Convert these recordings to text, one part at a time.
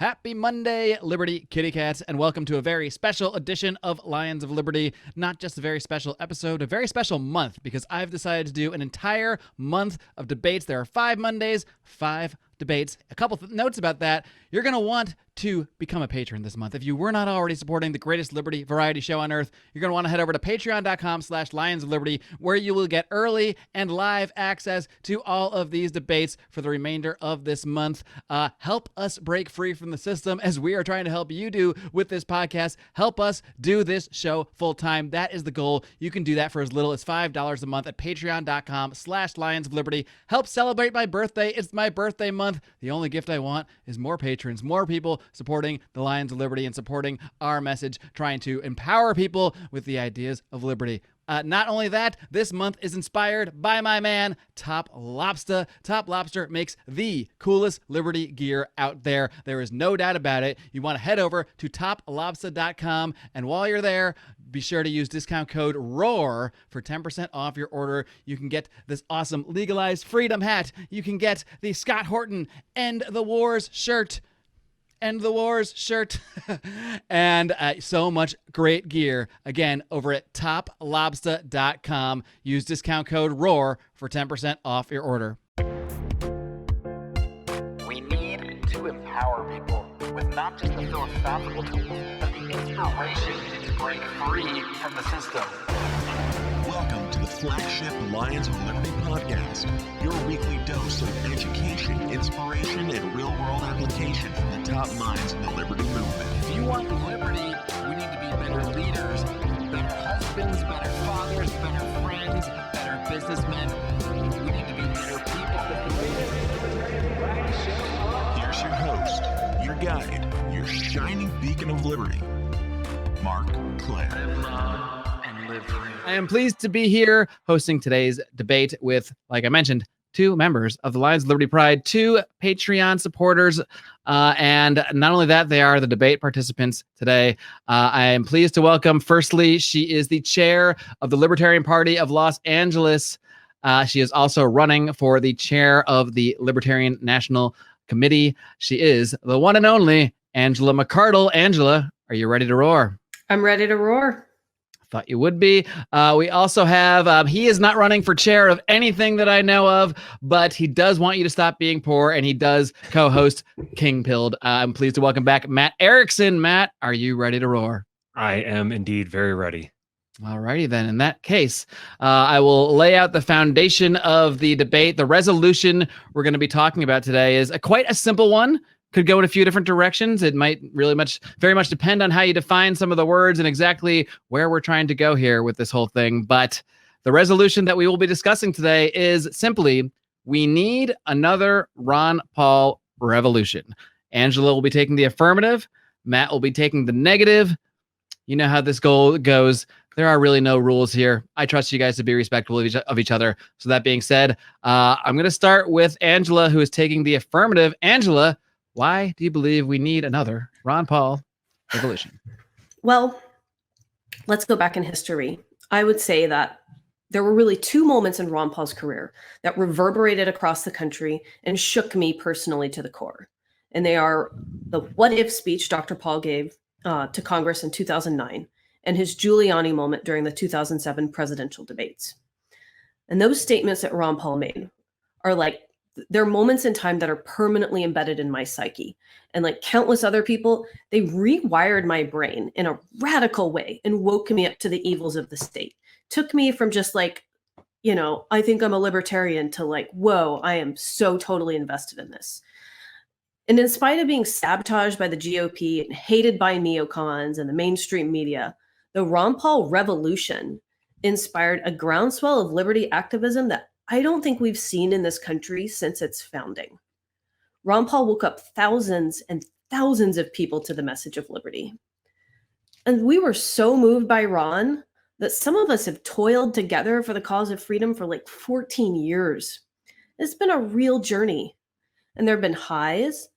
Happy Monday, Liberty Kitty Cats, and welcome to a very special edition of Lions of Liberty. Not just a very special episode, a very special month, because I've decided to do an entire month of debates. There are 5 Mondays, 5 debates. A couple notes about that. You're going to want to become a patron this month. If you were not already supporting the greatest Liberty variety show on earth, you're going to want to head over to patreon.com/Lions of Liberty, where you will get early and live access to all of these debates for the remainder of this month. Help us break free from the system, as we are trying to help you do with this podcast. Help us do this show full time. That is the goal. You can do that for as little as $5 a month at patreon.com/Lions of Liberty. Help celebrate my birthday. It's my birthday month. The only gift I want is more patrons, more people supporting the Lions of Liberty and supporting our message, trying to empower people with the ideas of liberty. Not only that, this month is inspired by my man, Top Lobster. Top Lobster makes the coolest Liberty gear out there. There is no doubt about it. You want to head over to toplobster.com, and while you're there, be sure to use discount code ROAR for 10% off your order. You can get this awesome Legalized Freedom hat. You can get the Scott Horton End the Wars shirt. End the Wars shirt. And so much great gear. Again, over at toplobster.com. Use discount code ROAR for 10% off your order. We need to empower people with not just the philosophical tools, but the inspiration to break free from the system. Welcome to the flagship Lions of Liberty podcast, your weekly dose of education, inspiration, and real-world application from the top minds in the liberty movement. If you want liberty, we need to be better leaders, better husbands, better fathers, better friends, better businessmen. We need to be better people. Here's your host, your guide, your shining beacon of liberty, Mark Clare. Live long and live free. I am pleased to be here hosting today's debate with, like I mentioned, 2 members of the Lions of Liberty Pride, 2 Patreon supporters, and not only that, they are the debate participants today. I am pleased to welcome, firstly, she is the chair of the Libertarian Party of Los Angeles. She is also running for the chair of the Libertarian National Committee. She is the one and only Angela McArdle. Angela, are you ready to roar? I'm ready to roar. Thought you would be. We also have, he is not running for chair of anything that I know of, but he does want you to stop being poor, and he does co-host King Pilled. I'm pleased to welcome back Matt Erickson. Matt, are you ready to roar? I am indeed very ready. All righty then. In that case, I will lay out the foundation of the debate. The resolution we're going to be talking about today is quite a simple one. Could go in a few different directions. It might very much depend on how you define some of the words and exactly where we're trying to go here with this whole thing. But the resolution that we will be discussing today is simply, we need another Ron Paul revolution. Angela will be taking the affirmative. Matt will be taking the negative. You know how this goal goes. There are really no rules here. I trust you guys to be respectful of each other. So that being said, I'm going to start with Angela, who is taking the affirmative. Angela, why do you believe we need another Ron Paul revolution? Well, let's go back in history. I would say that there were really 2 moments in Ron Paul's career that reverberated across the country and shook me personally to the core. And they are the what if speech Dr. Paul gave to Congress in 2009 and his Giuliani moment during the 2007 presidential debates. And those statements that Ron Paul made are like, they're moments in time that are permanently embedded in my psyche. And like countless other people, they rewired my brain in a radical way and woke me up to the evils of the state. Took me from just like, I think I'm a libertarian to like, whoa, I am so totally invested in this. And in spite of being sabotaged by the GOP and hated by neocons and the mainstream media, the Ron Paul revolution inspired a groundswell of liberty activism that I don't think we've seen in this country since its founding. Ron Paul woke up thousands and thousands of people to the message of liberty. And we were so moved by Ron that some of us have toiled together for the cause of freedom for like 14 years. It's been a real journey. And there have been highs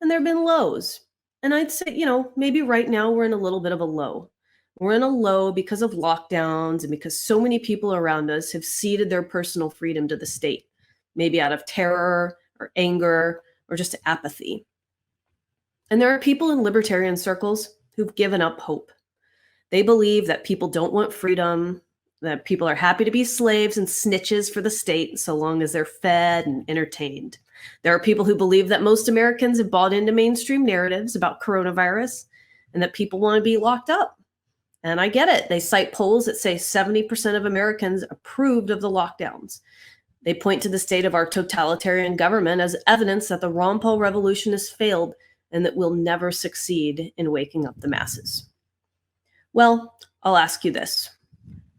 and there have been lows. And I'd say, maybe right now we're in a little bit of a low. We're in a low because of lockdowns and because so many people around us have ceded their personal freedom to the state, maybe out of terror or anger or just apathy. And there are people in libertarian circles who've given up hope. They believe that people don't want freedom, that people are happy to be slaves and snitches for the state so long as they're fed and entertained. There are people who believe that most Americans have bought into mainstream narratives about coronavirus and that people want to be locked up. And I get it. They cite polls that say 70% of Americans approved of the lockdowns. They point to the state of our totalitarian government as evidence that the Ron Paul revolution has failed and that we'll never succeed in waking up the masses. Well, I'll ask you this.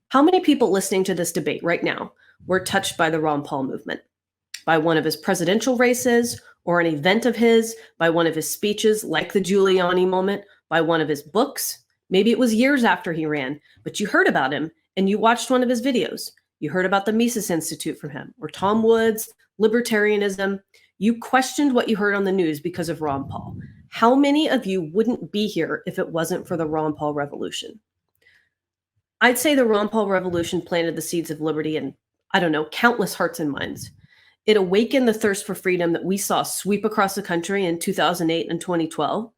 How many people listening to this debate right now were touched by the Ron Paul movement? By one of his presidential races, or an event of his, by one of his speeches like the Giuliani moment, by one of his books? Maybe it was years after he ran, but you heard about him and you watched one of his videos. You heard about the Mises Institute from him, or Tom Woods, libertarianism. You questioned what you heard on the news because of Ron Paul. How many of you wouldn't be here if it wasn't for the Ron Paul revolution? I'd say the Ron Paul revolution planted the seeds of liberty in, countless hearts and minds. It awakened the thirst for freedom that we saw sweep across the country in 2008 and 2012.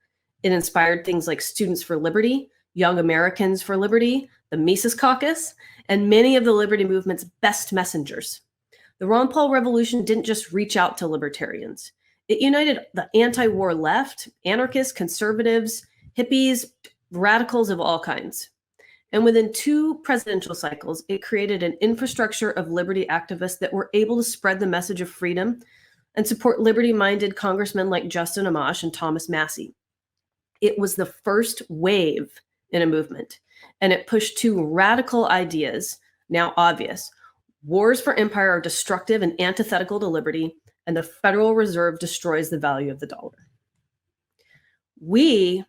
It inspired things like Students for Liberty, Young Americans for Liberty, the Mises Caucus, and many of the liberty movement's best messengers. The Ron Paul revolution didn't just reach out to libertarians. It united the anti-war left, anarchists, conservatives, hippies, radicals of all kinds. And within 2 presidential cycles, it created an infrastructure of liberty activists that were able to spread the message of freedom and support liberty-minded congressmen like Justin Amash and Thomas Massie. It was the first wave in a movement, and it pushed 2 radical ideas, now obvious. Wars for empire are destructive and antithetical to liberty, and the Federal Reserve destroys the value of the dollar. We,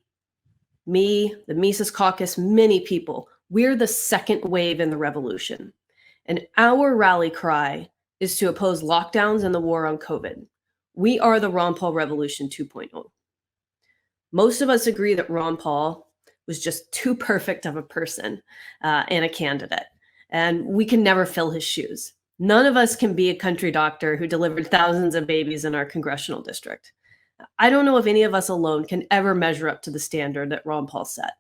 me, the Mises Caucus, many people, we're the second wave in the revolution. And our rally cry is to oppose lockdowns and the war on COVID. We are the Ron Paul Revolution 2.0. Most of us agree that Ron Paul was just too perfect of a person and a candidate, and we can never fill his shoes. None of us can be a country doctor who delivered thousands of babies in our congressional district. I don't know if any of us alone can ever measure up to the standard that Ron Paul set.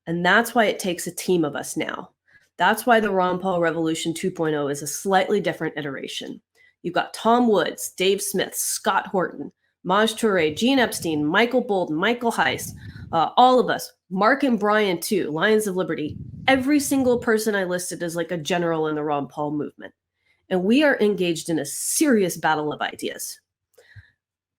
And that's why it takes a team of us now. That's why the Ron Paul Revolution 2.0 is a slightly different iteration. You've got Tom Woods, Dave Smith, Scott Horton, Maj Toure, Gene Epstein, Michael Bolton, Michael Heiss, all of us, Mark and Brian too, Lions of Liberty. Every single person I listed is like a general in the Ron Paul movement. And we are engaged in a serious battle of ideas.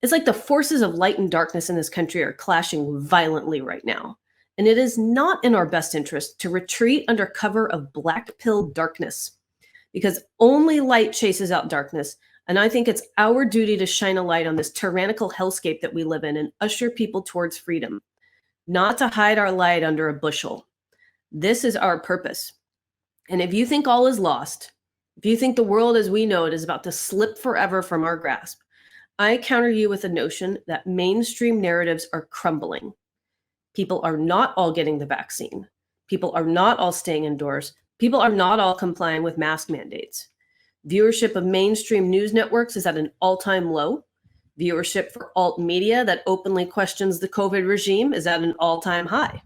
It's like the forces of light and darkness in this country are clashing violently right now. And it is not in our best interest to retreat under cover of black pill darkness, because only light chases out darkness. And I think it's our duty to shine a light on this tyrannical hellscape that we live in and usher people towards freedom, not to hide our light under a bushel. This is our purpose. And if you think all is lost, if you think the world as we know it is about to slip forever from our grasp, I counter you with the notion that mainstream narratives are crumbling. People are not all getting the vaccine. People are not all staying indoors. People are not all complying with mask mandates. Viewership of mainstream news networks is at an all-time low. Viewership for alt media that openly questions the COVID regime is at an all-time high,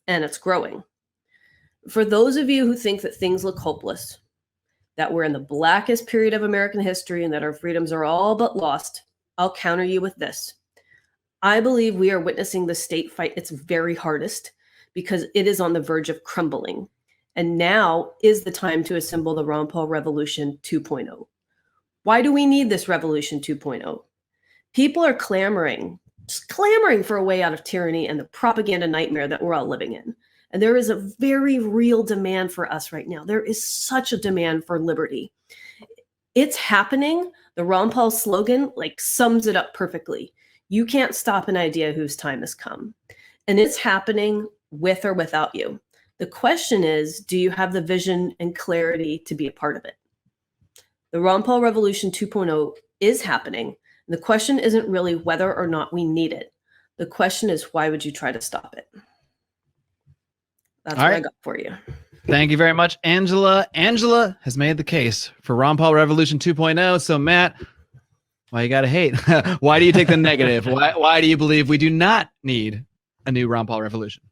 and it's growing. For those of you who think that things look hopeless, that we're in the blackest period of American history and that our freedoms are all but lost, I'll counter you with this. I believe we are witnessing the state fight its very hardest because it is on the verge of crumbling. And now is the time to assemble the Ron Paul Revolution 2.0. Why do we need this Revolution 2.0? People are clamoring for a way out of tyranny and the propaganda nightmare that we're all living in. And there is a very real demand for us right now. There is such a demand for liberty. It's happening. The Ron Paul slogan sums it up perfectly. You can't stop an idea whose time has come. And it's happening with or without you. The question is, do you have the vision and clarity to be a part of it? The Ron Paul Revolution 2.0 is happening. And the question isn't really whether or not we need it. The question is, why would you try to stop it? That's what I got for you. Thank you very much, Angela. Angela has made the case for Ron Paul Revolution 2.0. So, Matt, Why you gotta hate? Why do you take the negative? Why do you believe we do not need a new Ron Paul revolution?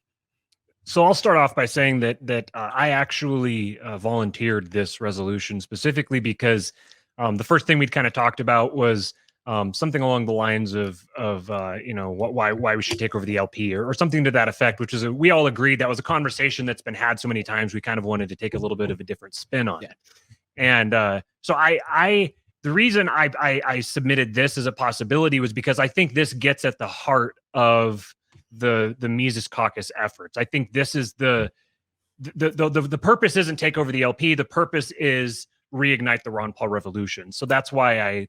So I'll start off by saying that I actually volunteered this resolution specifically because the first thing we'd kind of talked about was something along the lines of why we should take over the LP or something to that effect, which is we all agreed that was a conversation that's been had so many times. We kind of wanted to take a little bit of a different spin on it. And so the reason I submitted this as a possibility was because I think this gets at the heart of the Mises Caucus efforts. I think this is the purpose isn't take over the LP. The purpose is reignite the Ron Paul revolution. So that's why I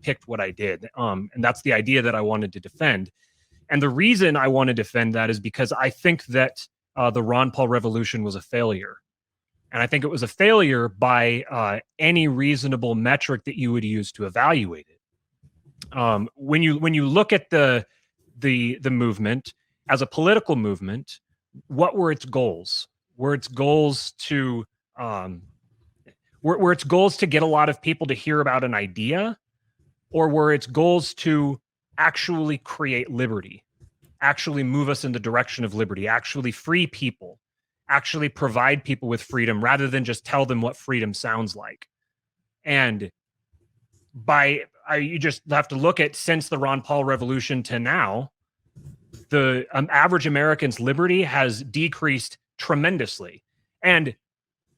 picked what I did. And that's the idea that I wanted to defend. And the reason I want to defend that is because I think that the Ron Paul revolution was a failure. And I think it was a failure by any reasonable metric that you would use to evaluate it. When you look at the movement as a political movement, what were its goals? Were its goals to get a lot of people to hear about an idea, or were its goals to actually create liberty, actually move us in the direction of liberty, actually free people, actually provide people with freedom rather than just tell them what freedom sounds like? And you just have to look at, since the Ron Paul revolution to now, the average American's liberty has decreased tremendously. And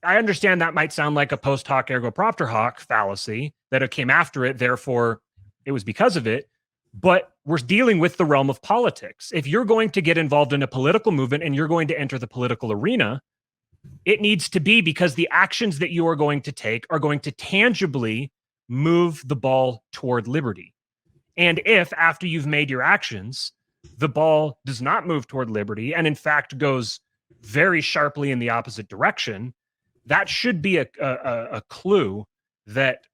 I understand that might sound like a post hoc ergo propter hoc fallacy, that it came after it, therefore it was because of it. But we're dealing with the realm of politics. If you're going to get involved in a political movement and you're going to enter the political arena, it needs to be because the actions that you are going to take are going to tangibly move the ball toward liberty. And if after you've made your actions, the ball does not move toward liberty and in fact goes very sharply in the opposite direction, that should be a clue that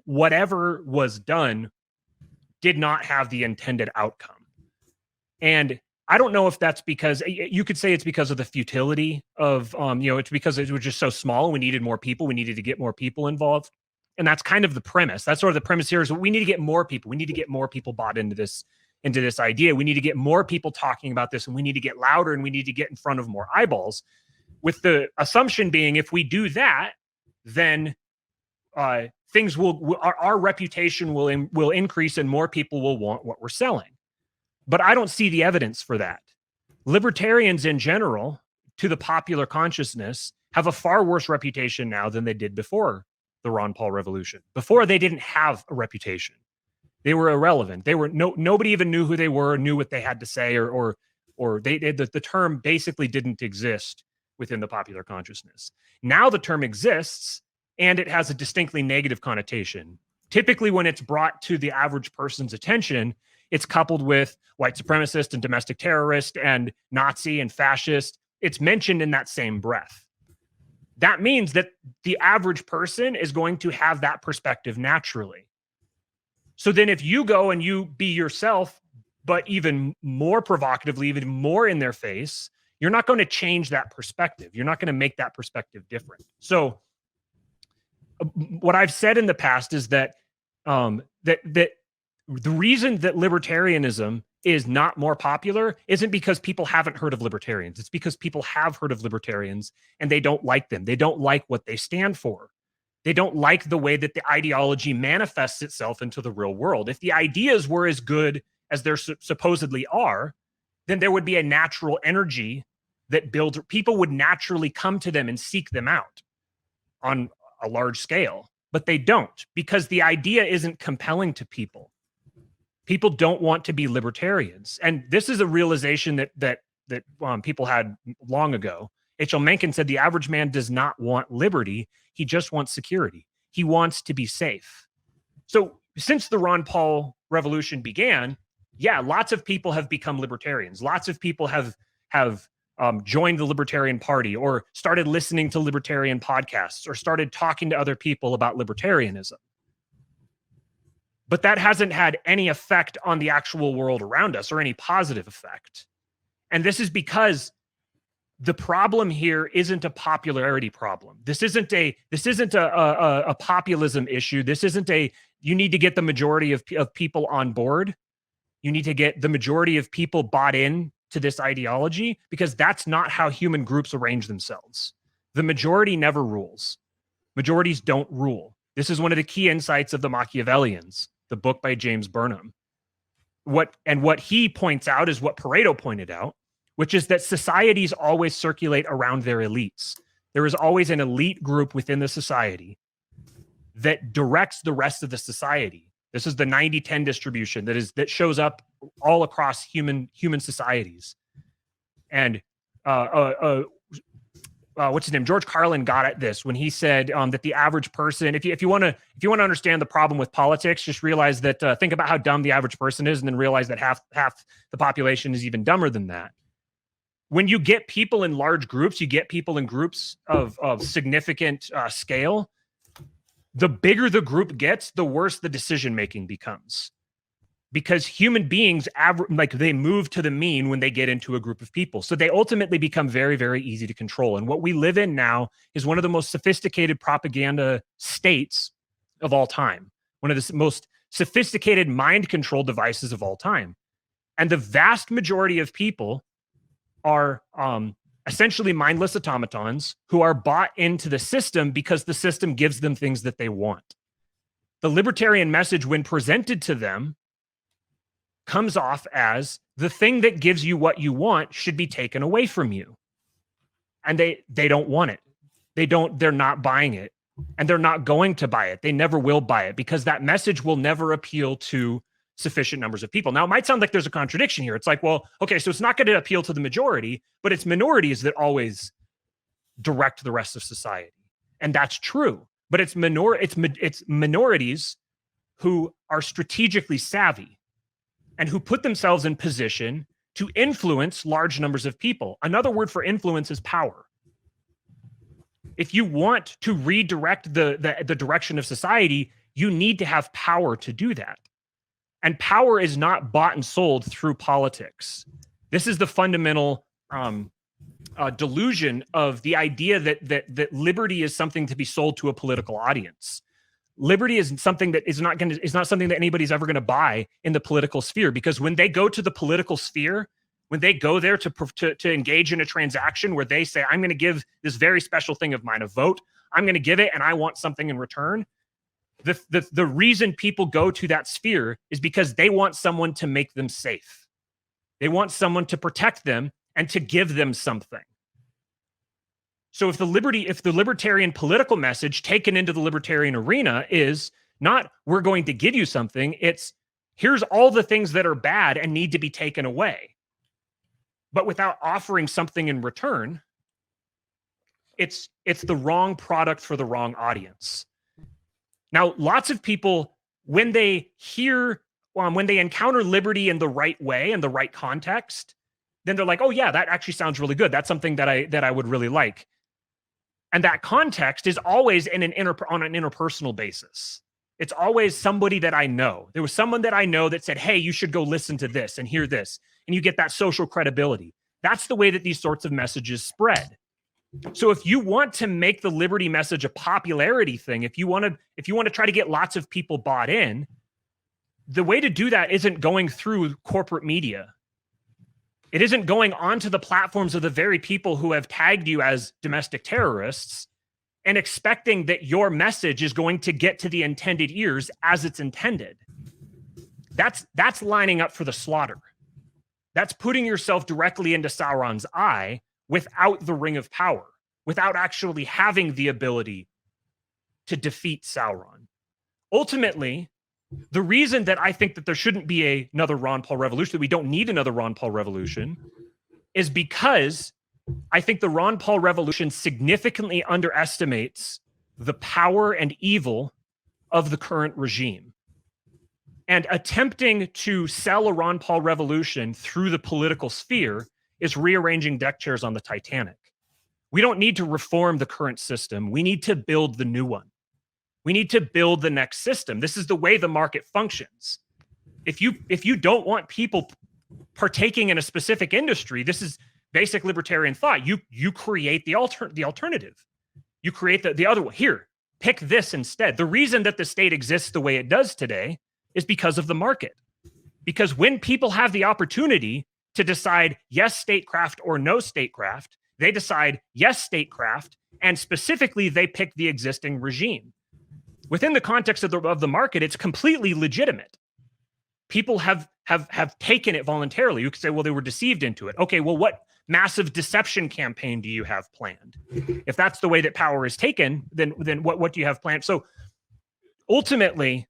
whatever was done did not have the intended outcome. And I don't know if that's because you could say it's because of the futility of, it's because it was just so small. We needed more people. We needed to get more people involved. And that's kind of the premise. That's sort of the premise here is we need to get more people. We need to get more people bought into this idea. We need to get more people talking about this, and we need to get louder, and we need to get in front of more eyeballs, with the assumption being if we do that, then things our reputation will increase and more people will want what we're selling. But I don't see the evidence for that. Libertarians in general, to the popular consciousness, have a far worse reputation now than they did before the Ron Paul revolution. Before, they didn't have a reputation. They were irrelevant. Nobody even knew who they were, knew what they had to say, or the term basically didn't exist within the popular consciousness. Now the term exists, and it has a distinctly negative connotation. Typically, when it's brought to the average person's attention, it's coupled with white supremacist and domestic terrorist and Nazi and fascist. It's mentioned in that same breath. That means that the average person is going to have that perspective naturally. So then if you go and you be yourself, but even more provocatively, even more in their face, you're not going to change that perspective. You're not going to make that perspective different. So what I've said in the past is that that the reason that libertarianism is not more popular isn't because people haven't heard of libertarians. It's because people have heard of libertarians and they don't like them. They don't like what they stand for. They don't like the way that the ideology manifests itself into the real world. If the ideas were as good as they supposedly are, then there would be a natural energy that builds. People would naturally come to them and seek them out on a large scale, but they don't, because the idea isn't compelling to people. People don't want to be libertarians. And this is a realization that people had long ago. H.L. Mencken said the average man does not want liberty. He just wants security. He wants to be safe. So since the Ron Paul revolution began, yeah, lots of people have become libertarians. Lots of people have joined the Libertarian Party or started listening to libertarian podcasts or started talking to other people about libertarianism. But that hasn't had any effect on the actual world around us or any positive effect. And this is because the problem here isn't a popularity problem. This isn't a populism issue. This isn't a You need to get the majority of people on board. You need to get the majority of people bought in to this ideology, because that's not how human groups arrange themselves. The majority never rules. Majorities don't rule. This is one of the key insights of the Machiavellians, the book by James Burnham. What he points out is what Pareto pointed out, which is that societies always circulate around their elites. There is always an elite group within the society that directs the rest of the society. This is the 90-10 distribution that shows up all across human societies. And what's his name? George Carlin got at this when he said that the average person, if you want to understand the problem with politics, just realize that think about how dumb the average person is, and then realize that half the population is even dumber than that. When you get people in large groups, you get people in groups of significant scale. The bigger the group gets, the worse the decision making becomes, because human beings they move to the mean when they get into a group of people. So they ultimately become very, very easy to control. And what we live in now is one of the most sophisticated propaganda states of all time, one of the most sophisticated mind control devices of all time. And the vast majority of people are essentially mindless automatons who are bought into the system because the system gives them things that they want. The libertarian message, when presented to them, comes off as the thing that gives you what you want should be taken away from you. And they don't want it. They're not buying it. And they're not going to buy it. They never will buy it, because that message will never appeal to sufficient numbers of people. Now, it might sound like there's a contradiction here. It's like, well, okay, so it's not going to appeal to the majority, but it's minorities that always direct the rest of society. And that's true. But it's minorities who are strategically savvy and who put themselves in position to influence large numbers of people. Another word for influence is power. If you want to redirect the direction of society, you need to have power to do that. And power is not bought and sold through politics. This is the fundamental delusion of the idea that liberty is something to be sold to a political audience. Liberty is something that is not something that anybody's ever going to buy in the political sphere, because when they go to the political sphere, when they go there to engage in a transaction where they say, I'm going to give this very special thing of mine a vote, I'm going to give it and I want something in return. The reason people go to that sphere is because they want someone to make them safe. They want someone to protect them and to give them something. So if the libertarian political message taken into the libertarian arena is not, we're going to give you something, it's, here's all the things that are bad and need to be taken away, but without offering something in return, it's the wrong product for the wrong audience. Now, lots of people, when they encounter liberty in the right way, in the right context, then they're like, oh yeah, that actually sounds really good. That's something that I would really like. And that context is always on an interpersonal basis. It's always somebody that I know. There was someone that I know that said, hey, you should go listen to this and hear this. And you get that social credibility. That's the way that these sorts of messages spread. So if you want to make the liberty message a popularity thing, if you want to try to get lots of people bought in, the way to do that isn't going through corporate media. It isn't going onto the platforms of the very people who have tagged you as domestic terrorists and expecting that your message is going to get to the intended ears as it's intended. That's lining up for the slaughter. That's putting yourself directly into Sauron's eye without the ring of power, without actually having the ability to defeat Sauron. Ultimately, the reason that I think that there shouldn't be another Ron Paul revolution, that we don't need another Ron Paul revolution, is because I think the Ron Paul revolution significantly underestimates the power and evil of the current regime. And attempting to sell a Ron Paul revolution through the political sphere is rearranging deck chairs on the Titanic. We don't need to reform the current system. We need to build the new one. We need to build the next system. This is the way the market functions. If you don't want people partaking in a specific industry, this is basic libertarian thought. You create the alternative. You create the other one. Here, pick this instead. The reason that the state exists the way it does today is because of the market. Because when people have the opportunity to decide yes, statecraft or no statecraft, they decide yes, statecraft, and specifically they pick the existing regime. Within the context of the market, it's completely legitimate. People have taken it voluntarily. You could say, well, they were deceived into it. Okay, well, what massive deception campaign do you have planned? If that's the way that power is taken, then what do you have planned? So ultimately,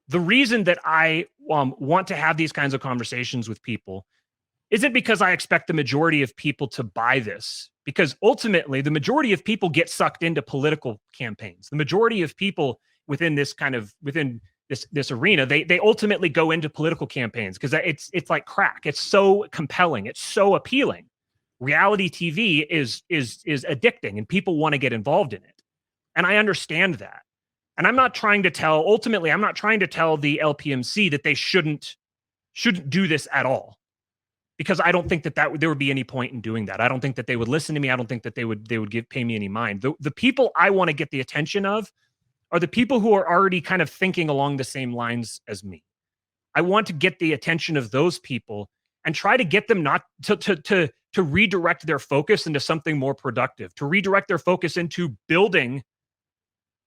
the reason that I want to have these kinds of conversations with people isn't because I expect the majority of people to buy this, because ultimately the majority of people get sucked into political campaigns. The majority of people within this arena, they ultimately go into political campaigns because it's like crack. It's so compelling. It's so appealing. Reality TV is addicting, and people want to get involved in it. And I understand that. And I'm not trying to tell the LPMC that they shouldn't do this at all, because I don't think that there would be any point in doing that. I don't think that they would listen to me. I don't think that they would pay me any mind. The people I want to get the attention of are the people who are already kind of thinking along the same lines as me. I want to get the attention of those people and try to get them not to redirect their focus into something more productive, to redirect their focus into building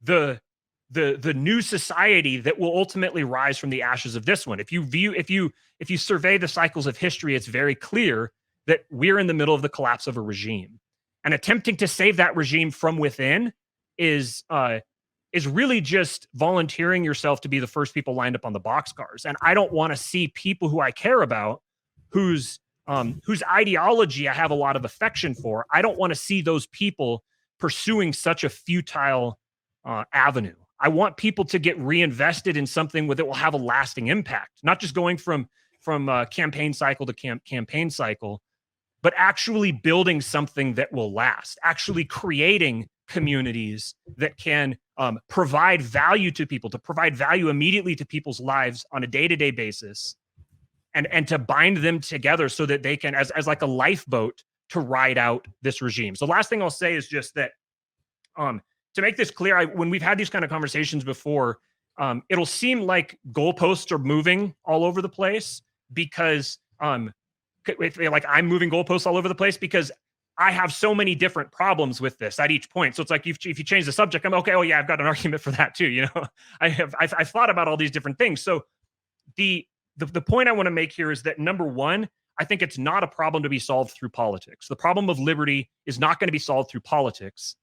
the new society that will ultimately rise from the ashes of this one. If you survey the cycles of history, it's very clear that we're in the middle of the collapse of a regime, and attempting to save that regime from within is really just volunteering yourself to be the first people lined up on the boxcars. And I don't want to see people who I care about, whose ideology I have a lot of affection for. I don't want to see those people pursuing such a futile avenue. I want people to get reinvested in something that will have a lasting impact, not just going from campaign cycle to campaign cycle, but actually building something that will last, actually creating communities that can provide value to people, to provide value immediately to people's lives on a day-to-day basis, and to bind them together so that they can, as like a lifeboat, to ride out this regime. So the last thing I'll say is just that, to make this clear, when we've had these kind of conversations before, it'll seem like goalposts are moving all over the place because, like I'm moving goalposts all over the place because I have so many different problems with this at each point. So it's like if you change the subject, I'm okay. Oh yeah, I've got an argument for that too. You know, I've thought about all these different things. So the point I want to make here is that, number one, I think it's not a problem to be solved through politics. The problem of liberty is not going to be solved through politics.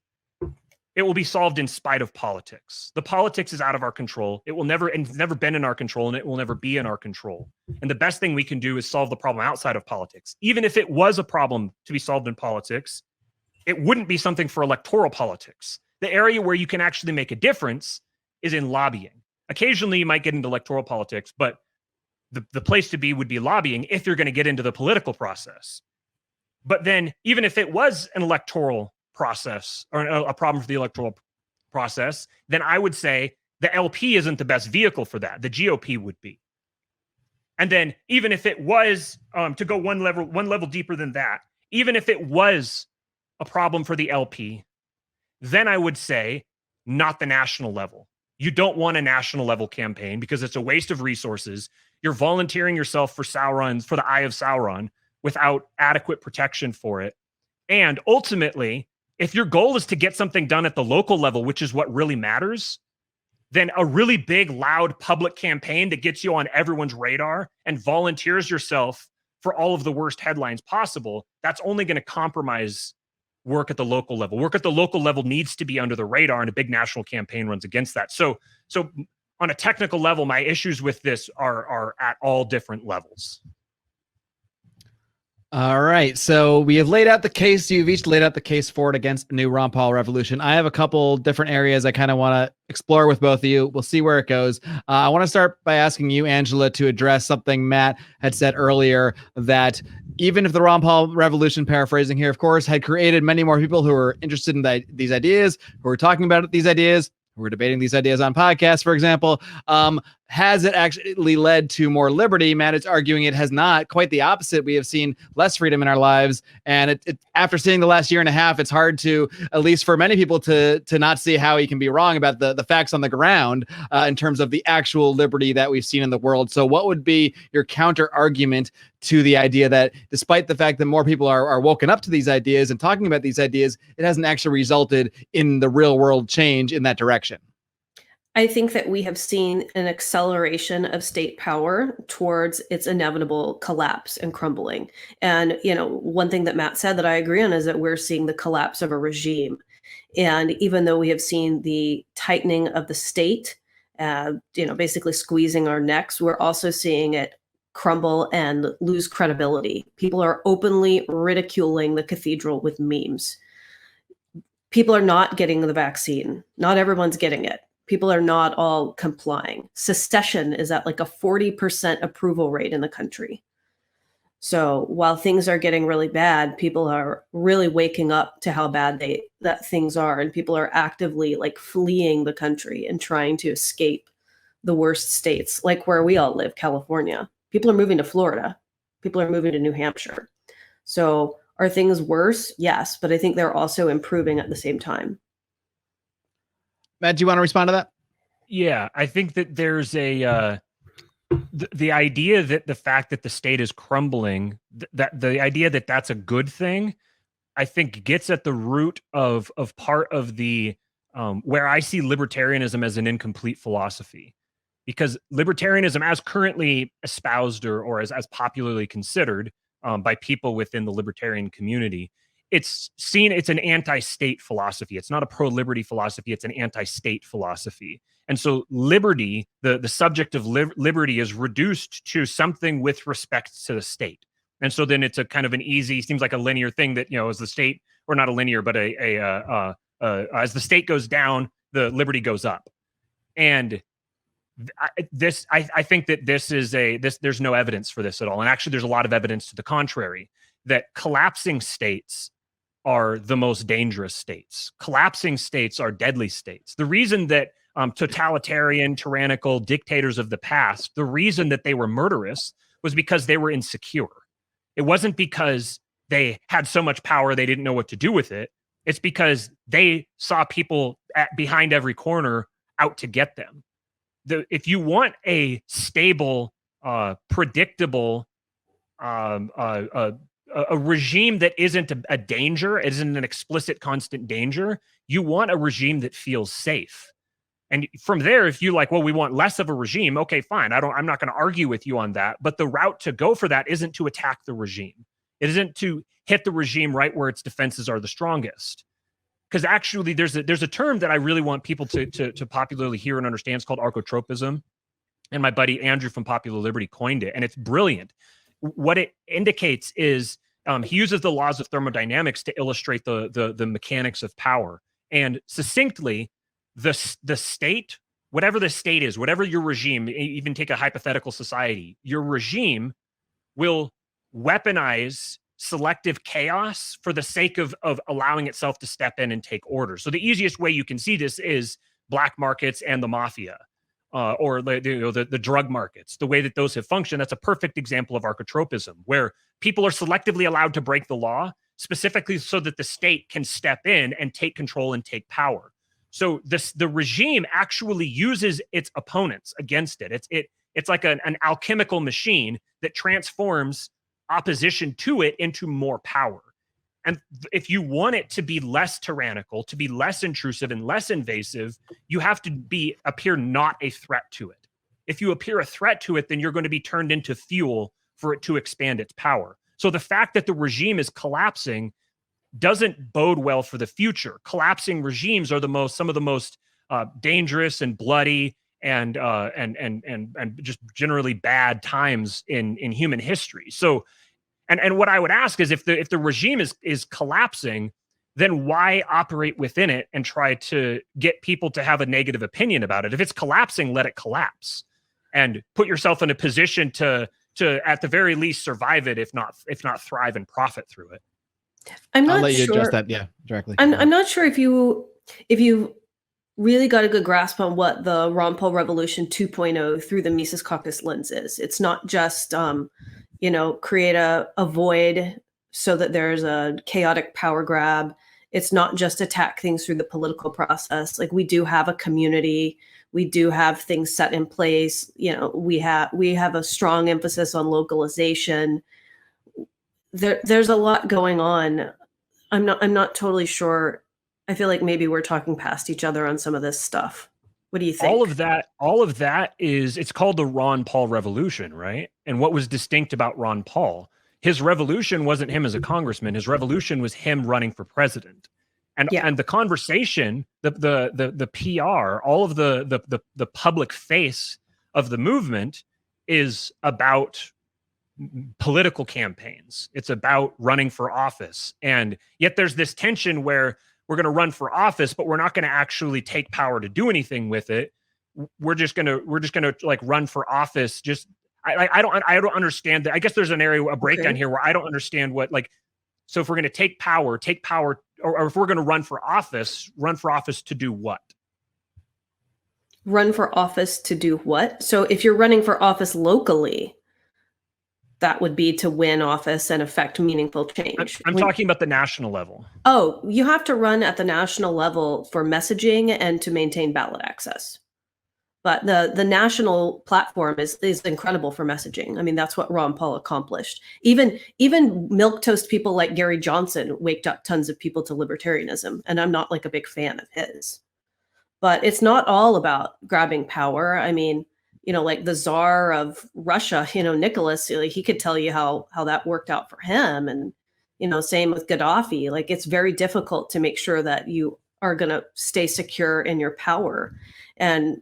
It will be solved in spite of politics. The politics is out of our control. It will never, and it's never been in our control, and it will never be in our control. And the best thing we can do is solve the problem outside of politics. Even if it was a problem to be solved in politics, it wouldn't be something for electoral politics. The area where you can actually make a difference is in lobbying. Occasionally, you might get into electoral politics, but the place to be would be lobbying if you're going to get into the political process. But then, even if it was an electoral process or a problem for the electoral process, then I would say the LP isn't the best vehicle for that. The GOP would be. And then even if it was, to go one level deeper than that, even if it was a problem for the LP, then I would say not the national level. You don't want a national level campaign because it's a waste of resources. You're volunteering yourself for the Eye of Sauron without adequate protection for it. And ultimately, if your goal is to get something done at the local level, which is what really matters, then a really big, loud public campaign that gets you on everyone's radar and volunteers yourself for all of the worst headlines possible, that's only going to compromise work at the local level. Work at the local level needs to be under the radar, and a big national campaign runs against that. So on a technical level, my issues with this are at all different levels. All right. So we have laid out the case. You've each laid out the case for it against a new Ron Paul revolution. I have a couple different areas I kind of want to explore with both of you. We'll see where it goes. I want to start by asking you, Angela, to address something Matt had said earlier, that even if the Ron Paul revolution, paraphrasing here, of course, had created many more people who were interested in these ideas, who were talking about these ideas, who were debating these ideas on podcasts, for example, has it actually led to more liberty? Matt is arguing it has not. Quite the opposite. We have seen less freedom in our lives. And after seeing the last year and a half, it's hard to, at least for many people, to not see how he can be wrong about the facts on the ground in terms of the actual liberty that we've seen in the world. So what would be your counter argument to the idea that despite the fact that more people are woken up to these ideas and talking about these ideas, it hasn't actually resulted in the real world change in that direction? I think that we have seen an acceleration of state power towards its inevitable collapse and crumbling. And, one thing that Matt said that I agree on is that we're seeing the collapse of a regime. And even though we have seen the tightening of the state, basically squeezing our necks, we're also seeing it crumble and lose credibility. People are openly ridiculing the cathedral with memes. People are not getting the vaccine. Not everyone's getting it. People are not all complying. Secession is at like a 40% approval rate in the country. So while things are getting really bad, people are really waking up to how bad that things are, and people are actively like fleeing the country and trying to escape the worst states, like where we all live, California. People are moving to Florida. People are moving to New Hampshire. So are things worse? Yes, but I think they're also improving at the same time. Matt, do you want to respond to that? Yeah, I think that there's the idea that the fact that the state is crumbling, that the idea that that's a good thing, I think gets at the root of part of the where I see libertarianism as an incomplete philosophy. Because libertarianism, as currently espoused or as popularly considered by people within the libertarian community, it's an anti-state philosophy. It's not a pro-liberty philosophy. It's an anti-state philosophy. And so liberty, the subject of liberty, is reduced to something with respect to the state. And so then it's a kind of an easy, seems like a linear thing that, as the state, or not a linear, but as the state goes down, the liberty goes up. And I think that there's no evidence for this at all. And actually there's a lot of evidence to the contrary, that collapsing states are the most dangerous states. Collapsing states are deadly states. The reason that totalitarian, tyrannical dictators of the past, the reason that they were murderous was because they were insecure. It wasn't because they had so much power they didn't know what to do with it. It's because they saw people behind every corner out to get them. If you want a stable, predictable, a regime that isn't a danger, isn't an explicit constant danger, you want a regime that feels safe. And from there, if you like, well, we want less of a regime, okay, fine. I'm not going to argue with you on that. But the route to go for that isn't to attack the regime. It isn't to hit the regime right where its defenses are the strongest. Because actually, there's a term that I really want people to popularly hear and understand. It's called archotropism. And my buddy Andrew from Popular Liberty coined it, and it's brilliant. What it indicates is he uses the laws of thermodynamics to illustrate the mechanics of power. And succinctly, the state, whatever the state is, whatever your regime, even take a hypothetical society, your regime will weaponize selective chaos for the sake of allowing itself to step in and take orders. So the easiest way you can see this is black markets and the mafia. Or the drug markets, the way that those have functioned. That's a perfect example of archotropism, where people are selectively allowed to break the law, specifically so that the state can step in and take control and take power. So the regime actually uses its opponents against it. It's like an alchemical machine that transforms opposition to it into more power. And if you want it to be less tyrannical, to be less intrusive and less invasive, you have to appear not a threat to it. If you appear a threat to it, then you're going to be turned into fuel for it to expand its power. So the fact that the regime is collapsing doesn't bode well for the future. Collapsing regimes are some of the most dangerous and bloody and just generally bad times in human history. So. And what I would ask is, if the regime is collapsing, then why operate within it and try to get people to have a negative opinion about it? If it's collapsing, let it collapse, and put yourself in a position to at the very least survive it, if not thrive and profit through it. I'm not I'll let you sure. address that, directly. I'm not sure if you really got a good grasp on what the Ron Paul Revolution 2.0 through the Mises Caucus lens is. It's not just, create a void so that there's a chaotic power grab. It's not just attack things through the political process. Like, we do have a community. We do have things set in place. We have a strong emphasis on localization. There's a lot going on. I'm not totally sure. I feel like maybe we're talking past each other on some of this stuff. What do you think? All of that is, it's called the Ron Paul Revolution, right? And what was distinct about Ron Paul, his revolution wasn't him as a congressman. His revolution was him running for president. And and the conversation, the PR, all of the public face of the movement is about political campaigns. It's about running for office. And yet there's this tension where we're going to run for office, but we're not going to actually take power to do anything with it. We're just going to like run for office. I don't understand that. I guess there's a breakdown here where I don't understand what, like, so if we're going to take power, or if we're going to run for office to do what? Run for office to do what? So if you're running for office locally, that would be to win office and affect meaningful change. I'm talking about the national level. Oh, you have to run at the national level for messaging and to maintain ballot access. But the national platform is incredible for messaging. I mean, that's what Ron Paul accomplished. Even milquetoast people like Gary Johnson waked up tons of people to libertarianism, and I'm not like a big fan of his. But it's not all about grabbing power. I mean, like the Tsar of Russia, Nicholas, he could tell you how that worked out for him. And, same with Gaddafi. Like, it's very difficult to make sure that you are going to stay secure in your power. And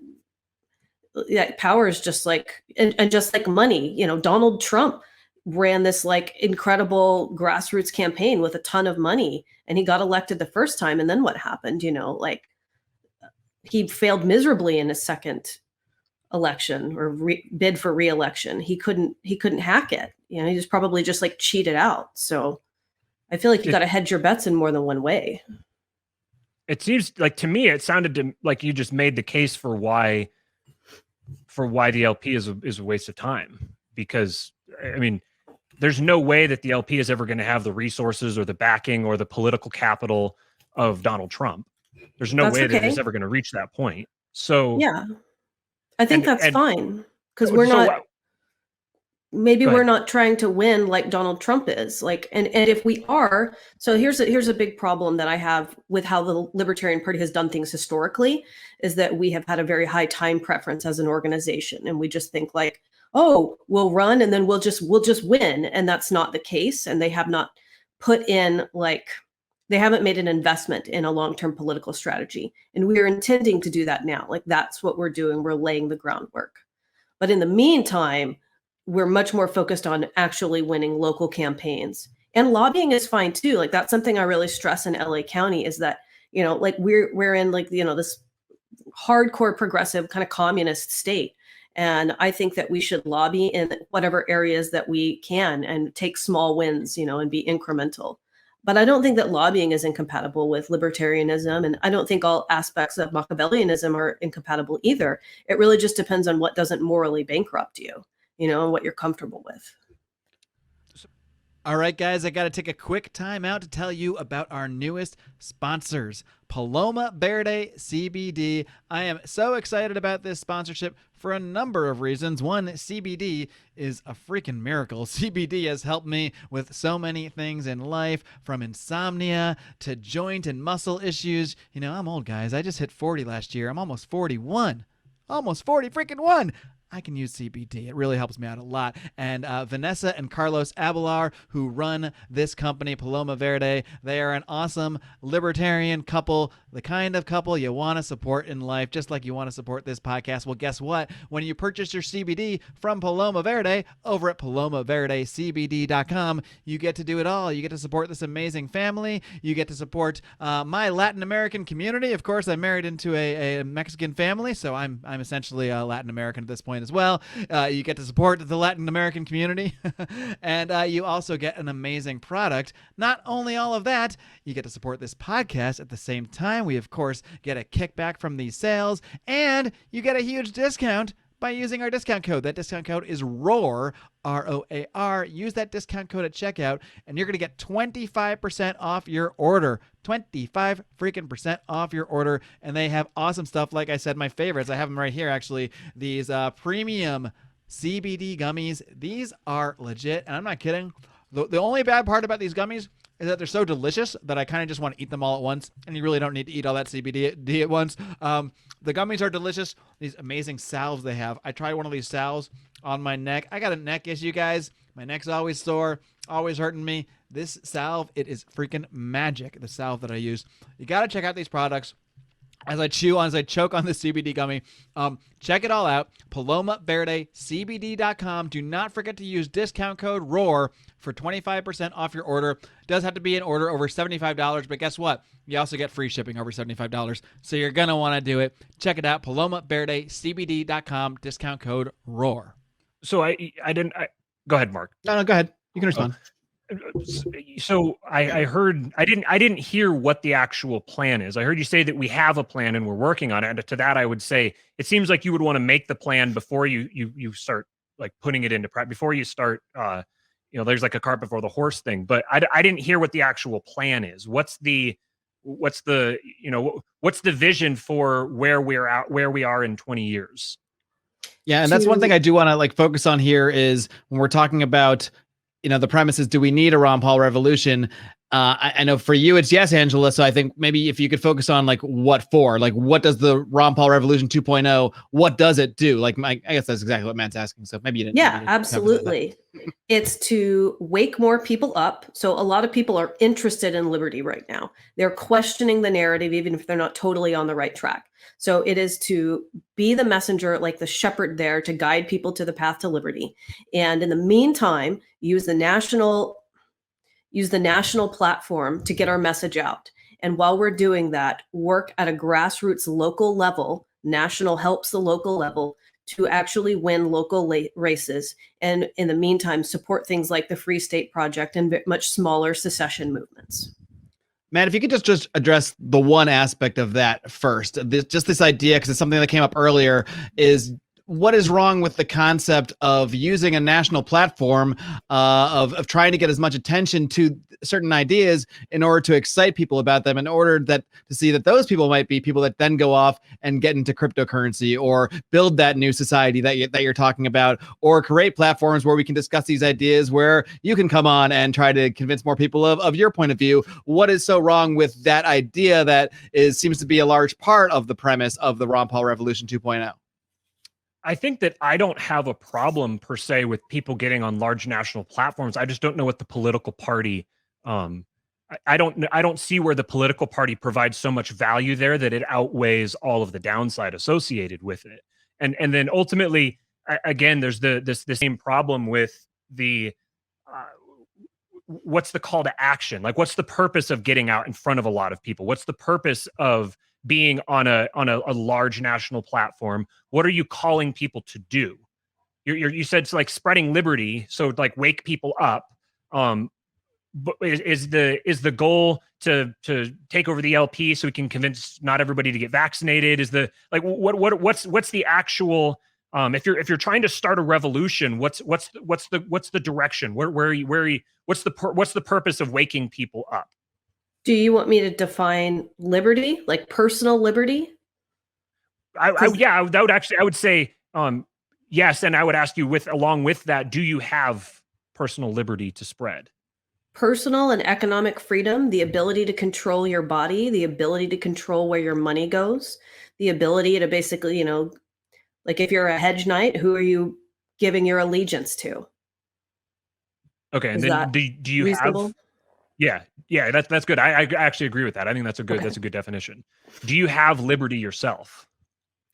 power is just like, and just like money, Donald Trump ran this like incredible grassroots campaign with a ton of money, and he got elected the first time. And then what happened? Like, he failed miserably in his second election or bid for re-election. He couldn't hack it. He just probably just like cheated out. So I feel like you got to hedge your bets in more than one way. It seems like, to me, it sounded like you just made the case for why the LP is a waste of time. Because, I mean, there's no way that the LP is ever going to have the resources or the backing or the political capital of Donald Trump. There's no way that it's ever going to reach that point. So yeah, I think that's fine, because we're not. Maybe we're not trying to win like Donald Trump is. Like, and if we are, so here's a big problem that I have with how the Libertarian Party has done things historically, is that we have had a very high time preference as an organization, and we just think like, oh, we'll run and then we'll just win, and that's not the case. And they have not put in they haven't made an investment in a long-term political strategy, and we are intending to do that now. Like, that's what we're doing. We're laying the groundwork, but in the meantime, we're much more focused on actually winning local campaigns. And lobbying is fine too. Like, that's something I really stress in LA County, is that, like we're in like, this hardcore progressive kind of communist state. And I think that we should lobby in whatever areas that we can and take small wins, and be incremental. But I don't think that lobbying is incompatible with libertarianism. And I don't think all aspects of Machiavellianism are incompatible either. It really just depends on what doesn't morally bankrupt you. And what you're comfortable with. All right, guys, I got to take a quick time out to tell you about our newest sponsors, Paloma Verde CBD. I am so excited about this sponsorship for a number of reasons. One, CBD is a freaking miracle. CBD has helped me with so many things in life, from insomnia to joint and muscle issues. I'm old, guys. I just hit 40 last year. I'm almost 41. Almost 40 freaking one. I can use CBD. It really helps me out a lot. And Vanessa and Carlos Abelar, who run this company, Paloma Verde, they are an awesome libertarian couple, the kind of couple you want to support in life, just like you want to support this podcast. Well, guess what? When you purchase your CBD from Paloma Verde over at palomaverdecbd.com, you get to do it all. You get to support this amazing family. You get to support my Latin American community. Of course, I'm married into a Mexican family, so I'm essentially a Latin American at this point as well. You get to support the Latin American community, and you also get an amazing product. Not only all of that, you get to support this podcast at the same time. We, of course, get a kickback from these sales, and you get a huge discount by using our discount code. That discount code is ROAR, ROAR. Use that discount code at checkout, and you're going to get 25% off your order. 25 freaking percent off your order. And they have awesome stuff. Like I said, my favorites, I have them right here, actually. These premium CBD gummies. These are legit, and I'm not kidding. The only bad part about these gummies is that they're so delicious that I kind of just want to eat them all at once, and you really don't need to eat all that CBD at once. The gummies are delicious. These amazing salves they have. I tried one of these salves on my neck. I got a neck issue, guys. My neck's always sore, always hurting me. This salve, it is freaking magic, the salve that I use. You got to check out these products. As I choke on the CBD gummy, check it all out. PalomaVerdeCBD.com. Do not forget to use discount code ROAR for 25% off your order. It does have to be an order over $75, but guess what? You also get free shipping over $75. So you're going to want to do it. Check it out. PalomaVerdeCBD.com. Discount code ROAR. So go ahead, Mark. No, go ahead. You can respond. So I heard, I didn't hear what the actual plan is. I heard you say that we have a plan and we're working on it. And to that, I would say it seems like you would want to make the plan before you start like putting it into practice, before you start, there's like a cart before the horse thing, but I didn't hear what the actual plan is. What's the vision for where we are in 20 years? Yeah. And that's one thing I do want to like focus on here is when we're talking about, the premise is, do we need a Ron Paul revolution? I know for you, it's yes, Angela. So I think maybe if you could focus on like what for, like what does the Ron Paul revolution 2.0, what does it do? Like I guess that's exactly what Matt's asking. So maybe you didn't. Yeah, absolutely. It's to wake more people up. So a lot of people are interested in liberty right now. They're questioning the narrative, even if they're not totally on the right track. So it is to be the messenger, like the shepherd there to guide people to the path to liberty. And in the meantime, use the national platform to get our message out. And while we're doing that, work at a grassroots local level. National helps the local level to actually win local races. And in the meantime, support things like the Free State Project and much smaller secession movements. Matt, if you could just address the one aspect of that first, this idea, because it's something that came up earlier, is what is wrong with the concept of using a national platform of trying to get as much attention to certain ideas in order to excite people about them, in order to see that those people might be people that then go off and get into cryptocurrency or build that new society that you're talking about, or create platforms where we can discuss these ideas, where you can come on and try to convince more people of your point of view. What is so wrong with that idea that seems to be a large part of the premise of the Ron Paul Revolution 2.0? I think that I don't have a problem per se with people getting on large national platforms. I just don't know what the political party. I don't see where the political party provides so much value there that it outweighs all of the downside associated with it. And then ultimately, again, there's the same problem with the what's the call to action? Like, what's the purpose of getting out in front of a lot of people? What's the purpose of being on a large national platform? What are you calling people to do? You said it's like spreading liberty, so like wake people up. But is the goal to take over the LP so we can convince not everybody to get vaccinated? Is the like what's the actual if you're trying to start a revolution, what's the direction? Where are you, what's the purpose of waking people up? Do you want me to define liberty, like personal liberty? I would say yes, and I would ask you along with that, do you have personal liberty to spread? Personal and economic freedom, the ability to control your body, the ability to control where your money goes, the ability to basically, like if you're a hedge knight, who are you giving your allegiance to? Okay, and then do you reasonable? Have? Yeah, that's good. I actually agree with that. I think that's a good definition. Do you have liberty yourself?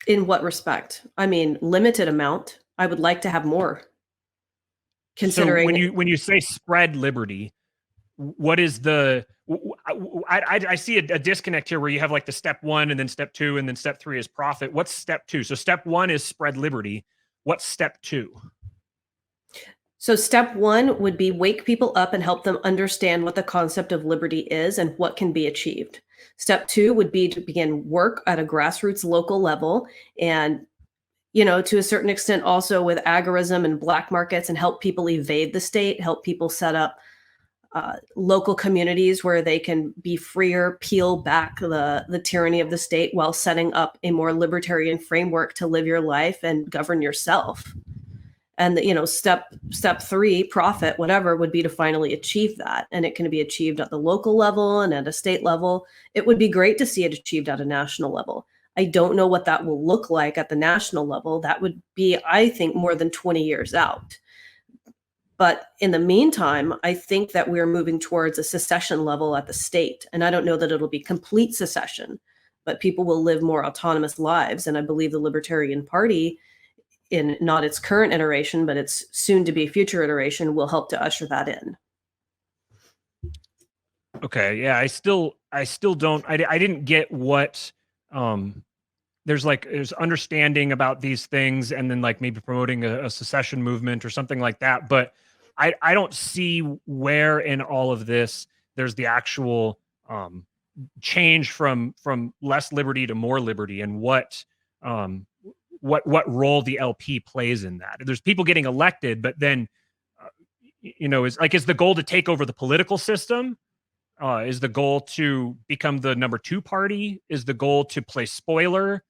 In what respect? I mean, limited amount. I would like to have more. Considering so when you say spread liberty, what is the? I see a disconnect here where you have like the step 1 and then step 2 and then step 3 is profit. What's step 2? So step 1 is spread liberty. what's step 2? So step 1 would be wake people up and help them understand what the concept of liberty is and what can be achieved. Step 2 would be to begin work at a grassroots local level and, to a certain extent also with agorism and black markets, and help people evade the state, help people set up local communities where they can be freer, peel back the tyranny of the state while setting up a more libertarian framework to live your life and govern yourself. And step 3, profit, whatever, would be to finally achieve that. And it can be achieved at the local level and at a state level. It would be great to see it achieved at a national level. I don't know what that will look like at the national level. That would be, I think, more than 20 years out. But in the meantime, I think that we're moving towards a secession level at the state. And I don't know that it'll be complete secession, but people will live more autonomous lives. And I believe the Libertarian Party, in not its current iteration, but its soon to be future iteration, will help to usher that in. Okay. Yeah. I still don't, I didn't get what, there's understanding about these things and then like maybe promoting a secession movement or something like that. But I don't see where in all of this there's the actual change from less liberty to more liberty, and what role the LP plays in that. There's people getting elected, but then is the goal to take over the political system? Is the goal to become the number 2 party? Is the goal to play spoiler?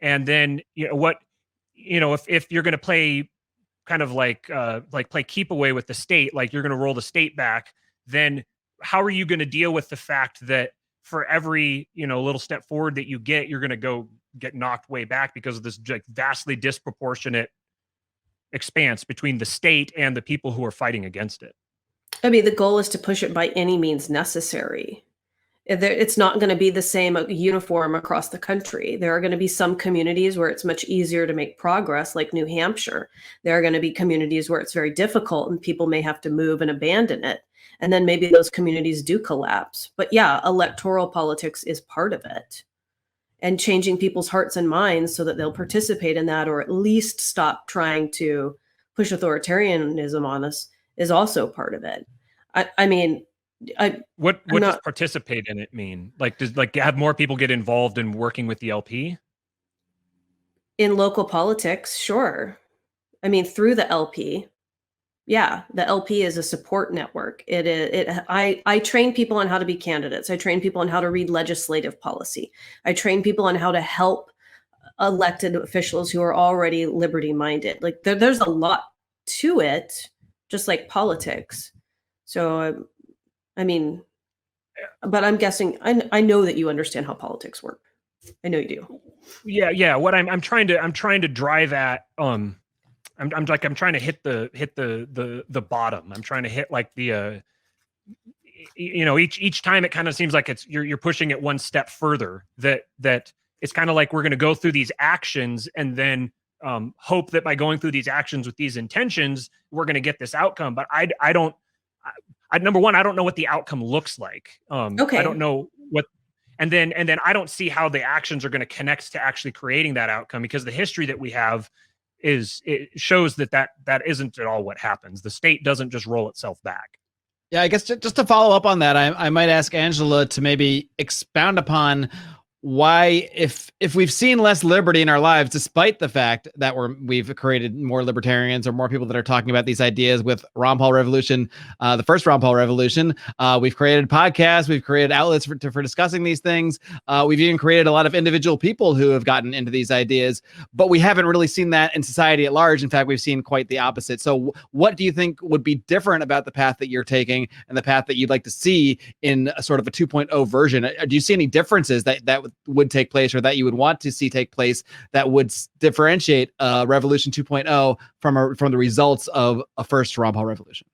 And then if you're going to play kind of like play keep away with the state, like you're going to roll the state back, then how are you going to deal with the fact that for every little step forward that you get, you're going to get knocked way back because of this like vastly disproportionate expanse between the state and the people who are fighting against it? I mean, the goal is to push it by any means necessary. It's not going to be the same uniform across the country. There are going to be some communities where it's much easier to make progress, like New Hampshire. There are going to be communities where it's very difficult and people may have to move and abandon it. And then maybe those communities do collapse. But yeah, electoral politics is part of it. And changing people's hearts and minds so that they'll participate in that, or at least stop trying to push authoritarianism on us, is also part of it. What does participate in it mean? Like, does have more people get involved in working with the LP? In local politics, sure. I mean, through the LP. Yeah, the LP is a support network. I train people on how to be candidates. I train people on how to read legislative policy. I train people on how to help elected officials who are already liberty-minded. Like there's a lot to it, just like politics. So, I mean, but I'm guessing I know that you understand how politics work. I know you do. Yeah. What I'm trying to drive at. I'm trying to hit the bottom. I'm trying to hit like the each time it kind of seems like you're pushing it one step further. That it's kind of like we're going to go through these actions and then hope that by going through these actions with these intentions we're going to get this outcome. But number one, I don't know what the outcome looks like. Okay. I don't know what, and then I don't see how the actions are going to connect to actually creating that outcome, because the history that we have it shows that isn't at all what happens. The state doesn't just roll itself back. Yeah, I guess just to follow up on that, I might ask Angela to maybe expound upon why, if we've seen less liberty in our lives, despite the fact that we've created more libertarians or more people that are talking about these ideas with Ron Paul Revolution, the first Ron Paul Revolution, we've created podcasts, we've created outlets for discussing these things. We've even created a lot of individual people who have gotten into these ideas, but we haven't really seen that in society at large. In fact, we've seen quite the opposite. So what do you think would be different about the path that you're taking and the path that you'd like to see in a sort of a 2.0 version? Do you see any differences that would take place, or that you would want to see take place, that would differentiate Revolution 2.0 from the results of a first Ron Paul Revolution?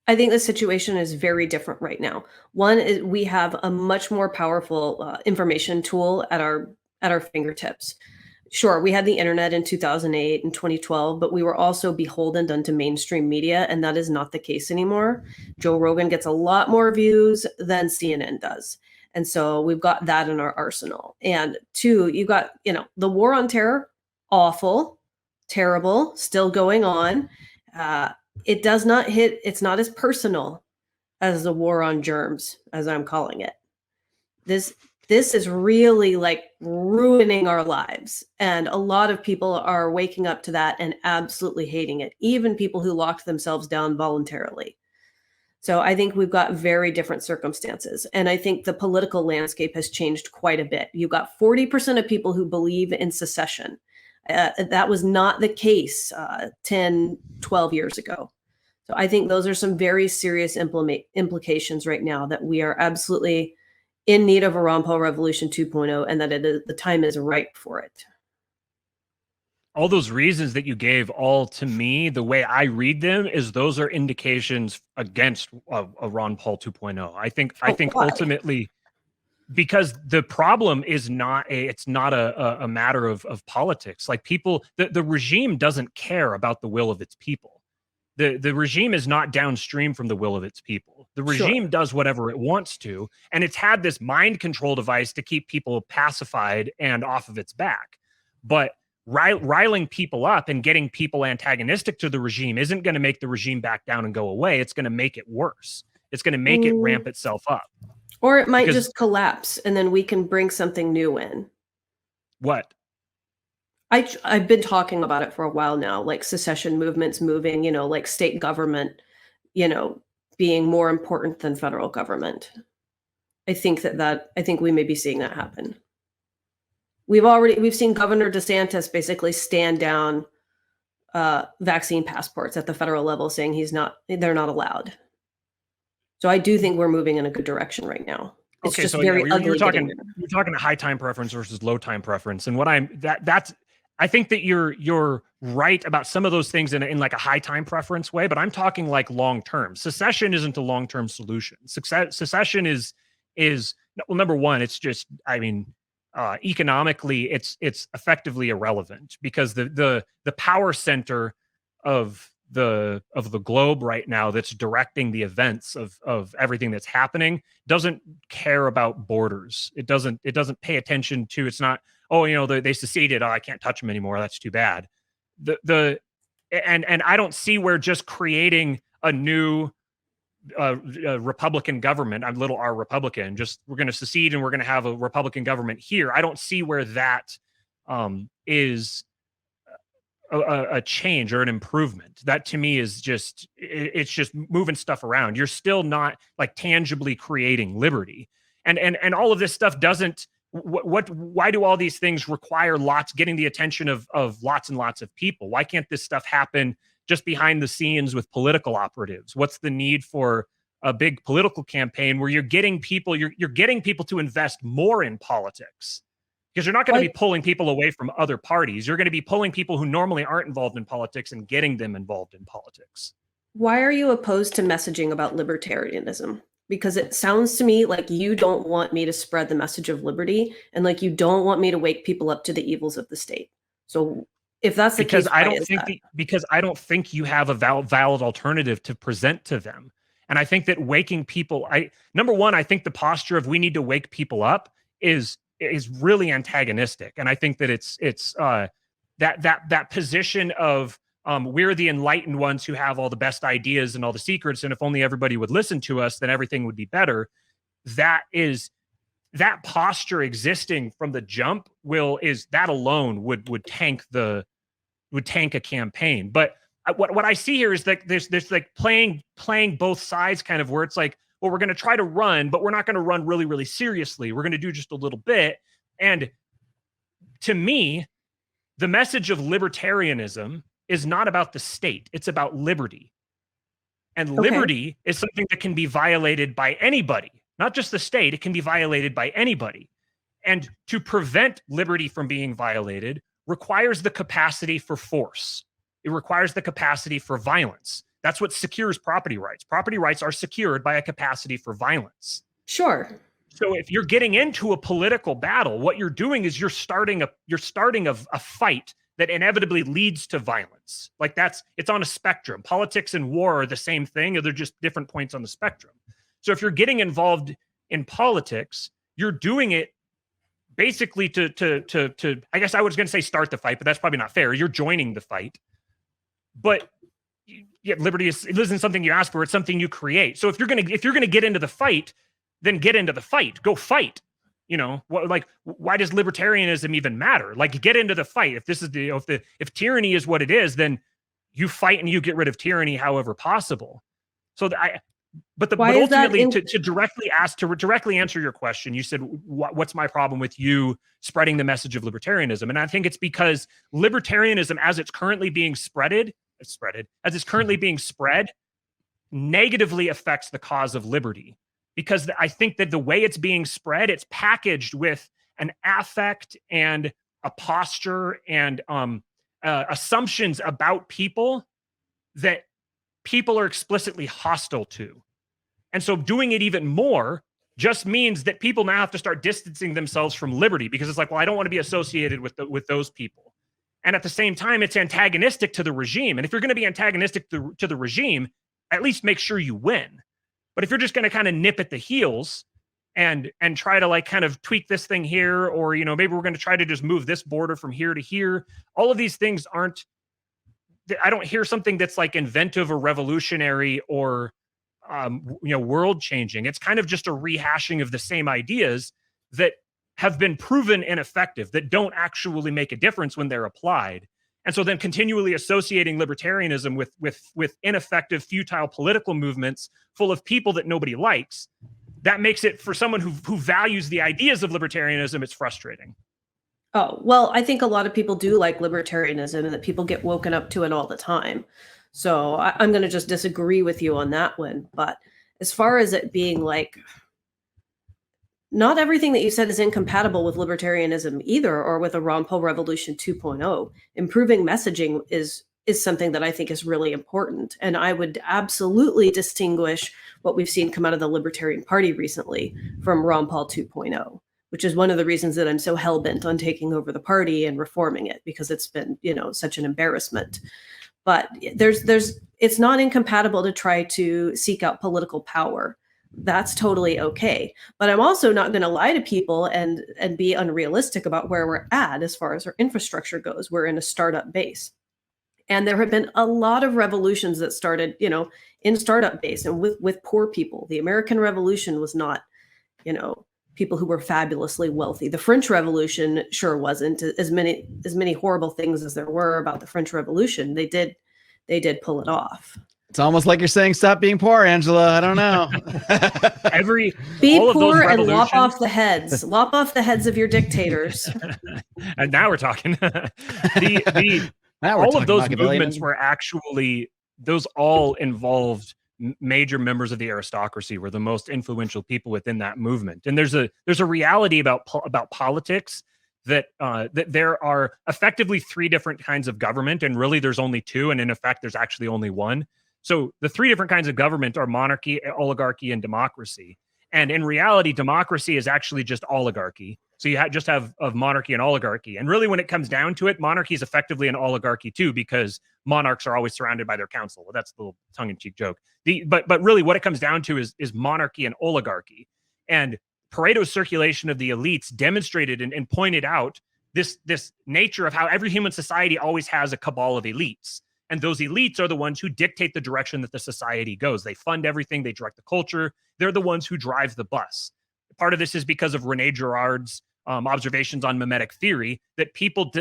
I think the situation is very different right now. One is we have a much more powerful information tool at our fingertips. Sure, we had the internet in 2008 and 2012, but we were also beholden unto mainstream media, and that is not the case anymore. Joe Rogan gets a lot more views than CNN does. And so we've got that in our arsenal. And two, you got, the war on terror, awful. terrible, still going on. It does not hit, it's not as personal as the war on germs, as I'm calling it. This is really like ruining our lives. And a lot of people are waking up to that and absolutely hating it, even people who locked themselves down voluntarily. So I think we've got very different circumstances. And I think the political landscape has changed quite a bit. You've got 40% of people who believe in secession. That was not the case 10, 12 years ago. So I think those are some very serious implications right now, that we are absolutely in need of a Ron Paul Revolution 2.0, and that the time is ripe for it. All those reasons that you gave, all to me, the way I read them is those are indications against a Ron Paul 2.0. I think Why? ultimately, because the problem is not a matter of politics. Like the regime doesn't care about the will of its people. The regime is not downstream from the will of its people. The regime does whatever it wants to, and it's had this mind control device to keep people pacified and off of its back. But riling people up and getting people antagonistic to the regime isn't going to make the regime back down and go away. It's going to make it worse. It's going to make it ramp itself up. Or it might just collapse, and then we can bring something new in. What? I've been talking about it for a while now, like secession movements moving, like state government, being more important than federal government. I think we may be seeing that happen. We've seen Governor DeSantis basically stand down vaccine passports at the federal level, saying they're not allowed. So I do think we're moving in a good direction right now. It's just very ugly. You're talking a high time preference versus low time preference, and I think that you're right about some of those things in like a high time preference way, but I'm talking like long term. Secession isn't a long term solution. Secession is well, number one, it's just, economically, it's effectively irrelevant, because the power center of the globe right now that's directing the events of everything that's happening doesn't care about borders. It doesn't pay attention to, it's not, they seceded, I can't touch them anymore, that's too bad. And I don't see where just creating a new Republican government, I'm little r Republican, just we're going to secede and we're going to have a Republican government here. I don't see where that is a change or an improvement. That to me is just, it's just moving stuff around. You're still not like tangibly creating liberty. And all of this stuff doesn't, why do all these things require getting the attention of lots and lots of people? Why can't this stuff happen just behind the scenes with political operatives? What's the need for a big political campaign where you're getting people to invest more in politics? Because you're not going to be pulling people away from other parties. You're going to be pulling people who normally aren't involved in politics and getting them involved in politics. Why are you opposed to messaging about libertarianism? Because it sounds to me like you don't want me to spread the message of liberty, and like you don't want me to wake people up to the evils of the state. So if that's the case, because I don't think you have a valid alternative to present to them. And I think that waking people, number one, I think the posture of we need to wake people up is really antagonistic. And I think that it's that position of we're the enlightened ones who have all the best ideas and all the secrets, and if only everybody would listen to us, then everything would be better. That posture existing from the jump that alone would tank a campaign. But what I see here is that there's like playing both sides, kind of, where it's like, well, we're going to try to run, but we're not going to run really, really seriously. We're going to do just a little bit. And to me, the message of libertarianism is not about the state. It's about liberty. And liberty is something that can be violated by anybody, not just the state. It can be violated by anybody. And to prevent liberty from being violated requires the capacity for force. It requires the capacity for violence. That's what secures property rights. Property rights are secured by a capacity for violence. Sure. So if you're getting into a political battle, what you're doing is you're starting a fight that inevitably leads to violence. Like it's on a spectrum. Politics and war are the same thing, they're just different points on the spectrum. So if you're getting involved in politics, you're doing it basically to I guess I was going to say start the fight, but that's probably not fair. You're joining the fight. But yeah, liberty isn't something you ask for, it's something you create. So if you're going to get into the fight, then get into the fight. Go fight. You know, why does libertarianism even matter? Like, get into the fight. If this is if tyranny is what it is, then you fight and you get rid of tyranny however possible. So but ultimately to directly answer your question, you said, what's my problem with you spreading the message of libertarianism? And I think it's because libertarianism, as it's currently being spread, negatively affects the cause of liberty. Because I think that the way it's being spread, it's packaged with an affect and a posture and assumptions about people that people are explicitly hostile to. And so doing it even more just means that people now have to start distancing themselves from liberty, because it's like, well, I don't want to be associated with those people. And at the same time, it's antagonistic to the regime. And if you're going to be antagonistic to the regime, at least make sure you win. But if you're just going to kind of nip at the heels and try to like kind of tweak this thing here, or, you know, maybe we're going to try to just move this border from here to here, all of these things I don't hear something that's like inventive or revolutionary or, world changing. It's kind of just a rehashing of the same ideas that have been proven ineffective, that don't actually make a difference when they're applied. And so then continually associating libertarianism with ineffective, futile political movements full of people that nobody likes, that makes it, for someone who values the ideas of libertarianism, it's frustrating. Oh, well, I think a lot of people do like libertarianism and that people get woken up to it all the time. So I'm going to just disagree with you on that one. But as far as it being like, not everything that you said is incompatible with libertarianism either, or with a Ron Paul Revolution 2.0. Improving messaging is something that I think is really important. And I would absolutely distinguish what we've seen come out of the Libertarian Party recently from Ron Paul 2.0, which is one of the reasons that I'm so hell-bent on taking over the party and reforming it, because it's been, such an embarrassment. But it's not incompatible to try to seek out political power. That's totally okay. But I'm also not going to lie to people and be unrealistic about where we're at as far as our infrastructure goes. We're in a startup base. And there have been a lot of revolutions that started, in startup base and with poor people. The American Revolution was not, people who were fabulously wealthy. The French Revolution sure wasn't. As many horrible things as there were about the French Revolution, they did pull it off. It's almost like you're saying stop being poor, Angela. I don't know. Be poor and lop off the heads. Lop off the heads of your dictators. And now we're talking. All of those movements were actually, those all involved major members of the aristocracy, were the most influential people within that movement. And there's a reality about politics that there are effectively three different kinds of government, and really there's only two, and in effect there's actually only one. So the three different kinds of government are monarchy, oligarchy, and democracy. And in reality, democracy is actually just oligarchy. So you just have monarchy and oligarchy. And really, when it comes down to it, monarchy is effectively an oligarchy too, because monarchs are always surrounded by their council. Well, that's the little tongue-in-cheek joke. But really, what it comes down to is monarchy and oligarchy. And Pareto's circulation of the elites demonstrated and pointed out this nature of how every human society always has a cabal of elites. And those elites are the ones who dictate the direction that the society goes. They fund everything. They direct the culture. They're the ones who drive the bus. Part of this is because of René Girard's observations on mimetic theory, that people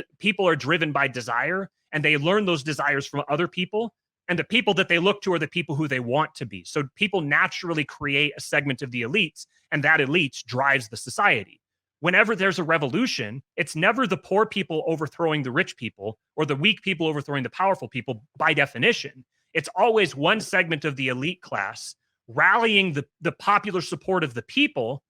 are driven by desire, and they learn those desires from other people. And the people that they look to are the people who they want to be. So people naturally create a segment of the elites, and that elites drives the society. Whenever there's a revolution, it's never the poor people overthrowing the rich people or the weak people overthrowing the powerful people by definition. It's always one segment of the elite class rallying the popular support of the people,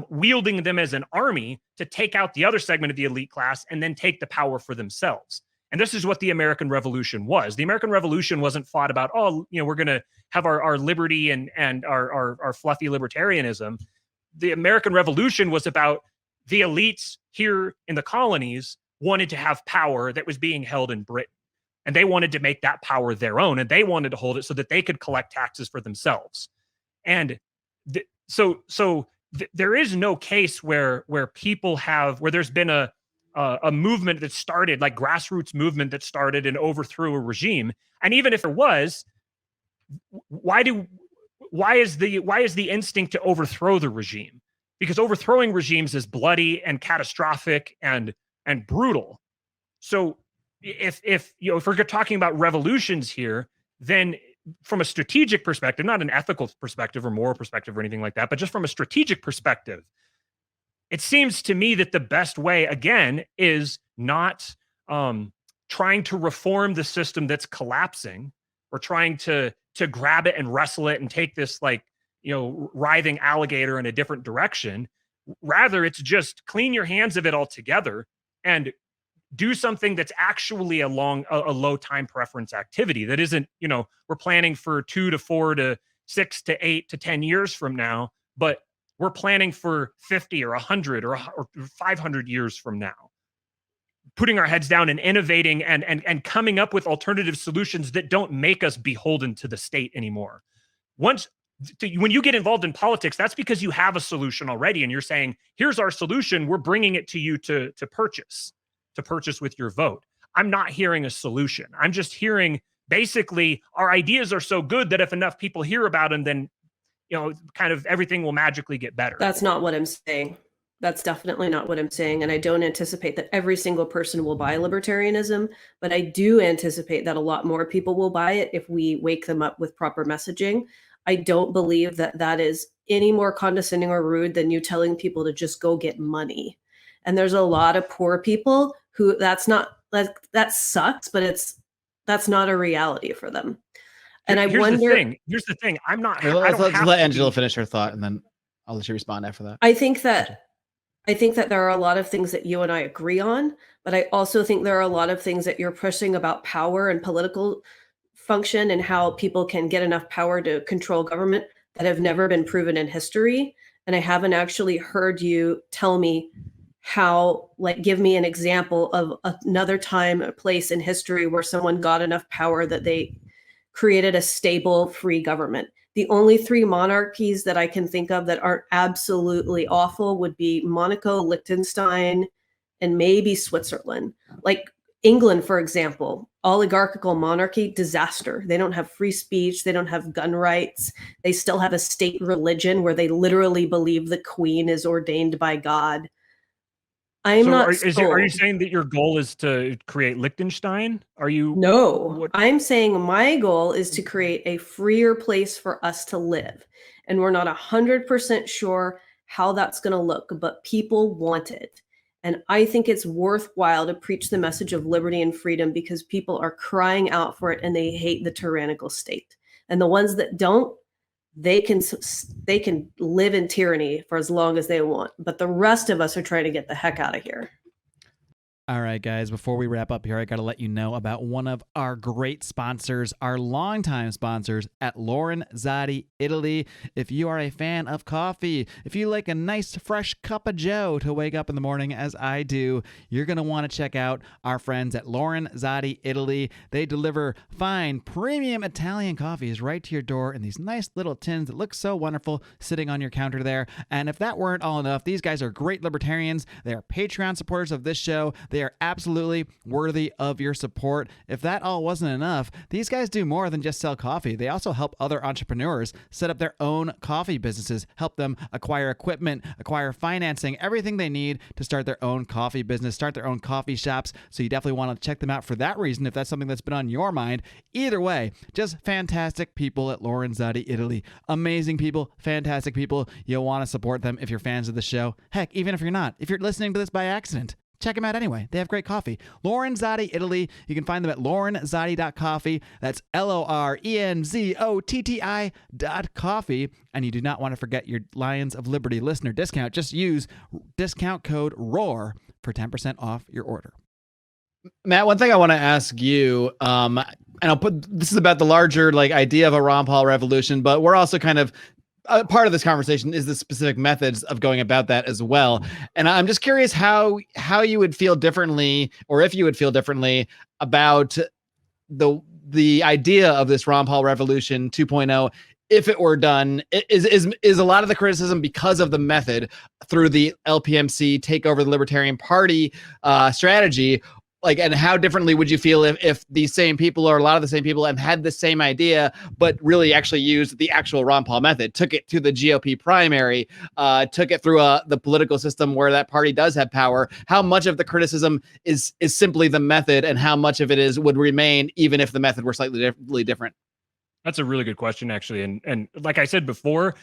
wielding them as an army to take out the other segment of the elite class and then take the power for themselves. And this is what the American Revolution was. The American Revolution wasn't fought about, we're going to have our liberty and our fluffy libertarianism. The American Revolution was about the elites here in the colonies wanted to have power that was being held in Britain. And they wanted to make that power their own, and they wanted to hold it so that they could collect taxes for themselves. And so there is no case where people have, where there's been a movement that started, like grassroots movement that started and overthrew a regime. And even if there was, why is the instinct to overthrow the regime? Because overthrowing regimes is bloody and catastrophic and brutal. So if we're talking about revolutions here, then from a strategic perspective, not an ethical perspective or moral perspective or anything like that, but just from a strategic perspective, it seems to me that the best way, again, is not trying to reform the system that's collapsing, or trying to grab it and wrestle it and take this, like, writhing alligator in a different direction. Rather, it's just clean your hands of it altogether and do something that's actually a low time preference activity. That isn't, we're planning for 2 to 4 to 6 to 8 to 10 years from now, but we're planning for 50 or 100 or 500 years from now. Putting our heads down and innovating and coming up with alternative solutions that don't make us beholden to the state anymore. When you get involved in politics, that's because you have a solution already, and you're saying, here's our solution, we're bringing it to you to purchase with your vote. I'm not hearing a solution. I'm just hearing, basically, our ideas are so good that if enough people hear about them, then kind of everything will magically get better. That's not what I'm saying. That's definitely not what I'm saying. And I don't anticipate that every single person will buy libertarianism, but I do anticipate that a lot more people will buy it if we wake them up with proper messaging. I don't believe that that is any more condescending or rude than you telling people to just go get money. And there's a lot of poor people who that sucks, but that's not a reality for them. And here's the thing. Let's let Angela finish her thought, and then I'll let you respond after that. I think that there are a lot of things that you and I agree on, but I also think there are a lot of things that you're pushing about power and political function and how people can get enough power to control government that have never been proven in history. And I haven't actually heard you tell me how, like, give me an example of another time, a place in history where someone got enough power that they created a stable, free government. The only 3 monarchies that I can think of that aren't absolutely awful would be Monaco, Liechtenstein, and maybe Switzerland. Like England, for example, oligarchical monarchy, disaster. They don't have free speech. They don't have gun rights. They still have a state religion where they literally believe the queen is ordained by God. Are you saying that your goal is to create Liechtenstein? No, I'm saying my goal is to create a freer place for us to live. And we're not 100% sure how that's going to look, but people want it. And I think it's worthwhile to preach the message of liberty and freedom because people are crying out for it and they hate the tyrannical state. And the ones that don't, they can live in tyranny for as long as they want. But the rest of us are trying to get the heck out of here. All right, guys, before we wrap up here, I got to let you know about one of our great sponsors, our longtime sponsors at Lorenzotti, Italy. If you are a fan of coffee, if you like a nice fresh cup of joe to wake up in the morning as I do, you're going to want to check out our friends at Lorenzotti, Italy. They deliver fine, premium Italian coffees right to your door in these nice little tins that look so wonderful sitting on your counter there. And if that weren't all enough, these guys are great libertarians. They are Patreon supporters of this show. They are absolutely worthy of your support. If that all wasn't enough, these guys do more than just sell coffee. They also help other entrepreneurs set up their own coffee businesses, help them acquire equipment, acquire financing, everything they need to start their own coffee business, start their own coffee shops. So you definitely want to check them out for that reason if that's something that's been on your mind. Either way, just fantastic people at Lorenzotti, Italy. Amazing people, fantastic people. You'll want to support them if you're fans of the show. Heck, even if you're not, if you're listening to this by accident, check them out anyway. They have great coffee. Lorenzotti, Italy. You can find them at lorenzotti.coffee. That's LORENZOTTI.coffee. And you do not want to forget your Lions of Liberty listener discount. Just use discount code ROAR for 10% off your order. Matt, one thing I want to ask you, and this is about the larger idea of a Ron Paul revolution, but we're also kind of part of this conversation is the specific methods of going about that as well. And I'm just curious how you would feel differently, or if you would feel differently about the idea of this Ron Paul revolution 2.0 if it were done, is a lot of the criticism because of the method through the LPMC take over the Libertarian Party strategy. Like, and how differently would you feel if these same people, or a lot of the same people, have had the same idea, but really actually used the actual Ron Paul method, took it to the GOP primary, took it through the political system where that party does have power? How much of the criticism is simply the method, and how much of it would remain even if the method were slightly different? That's a really good question, actually. And like I said before,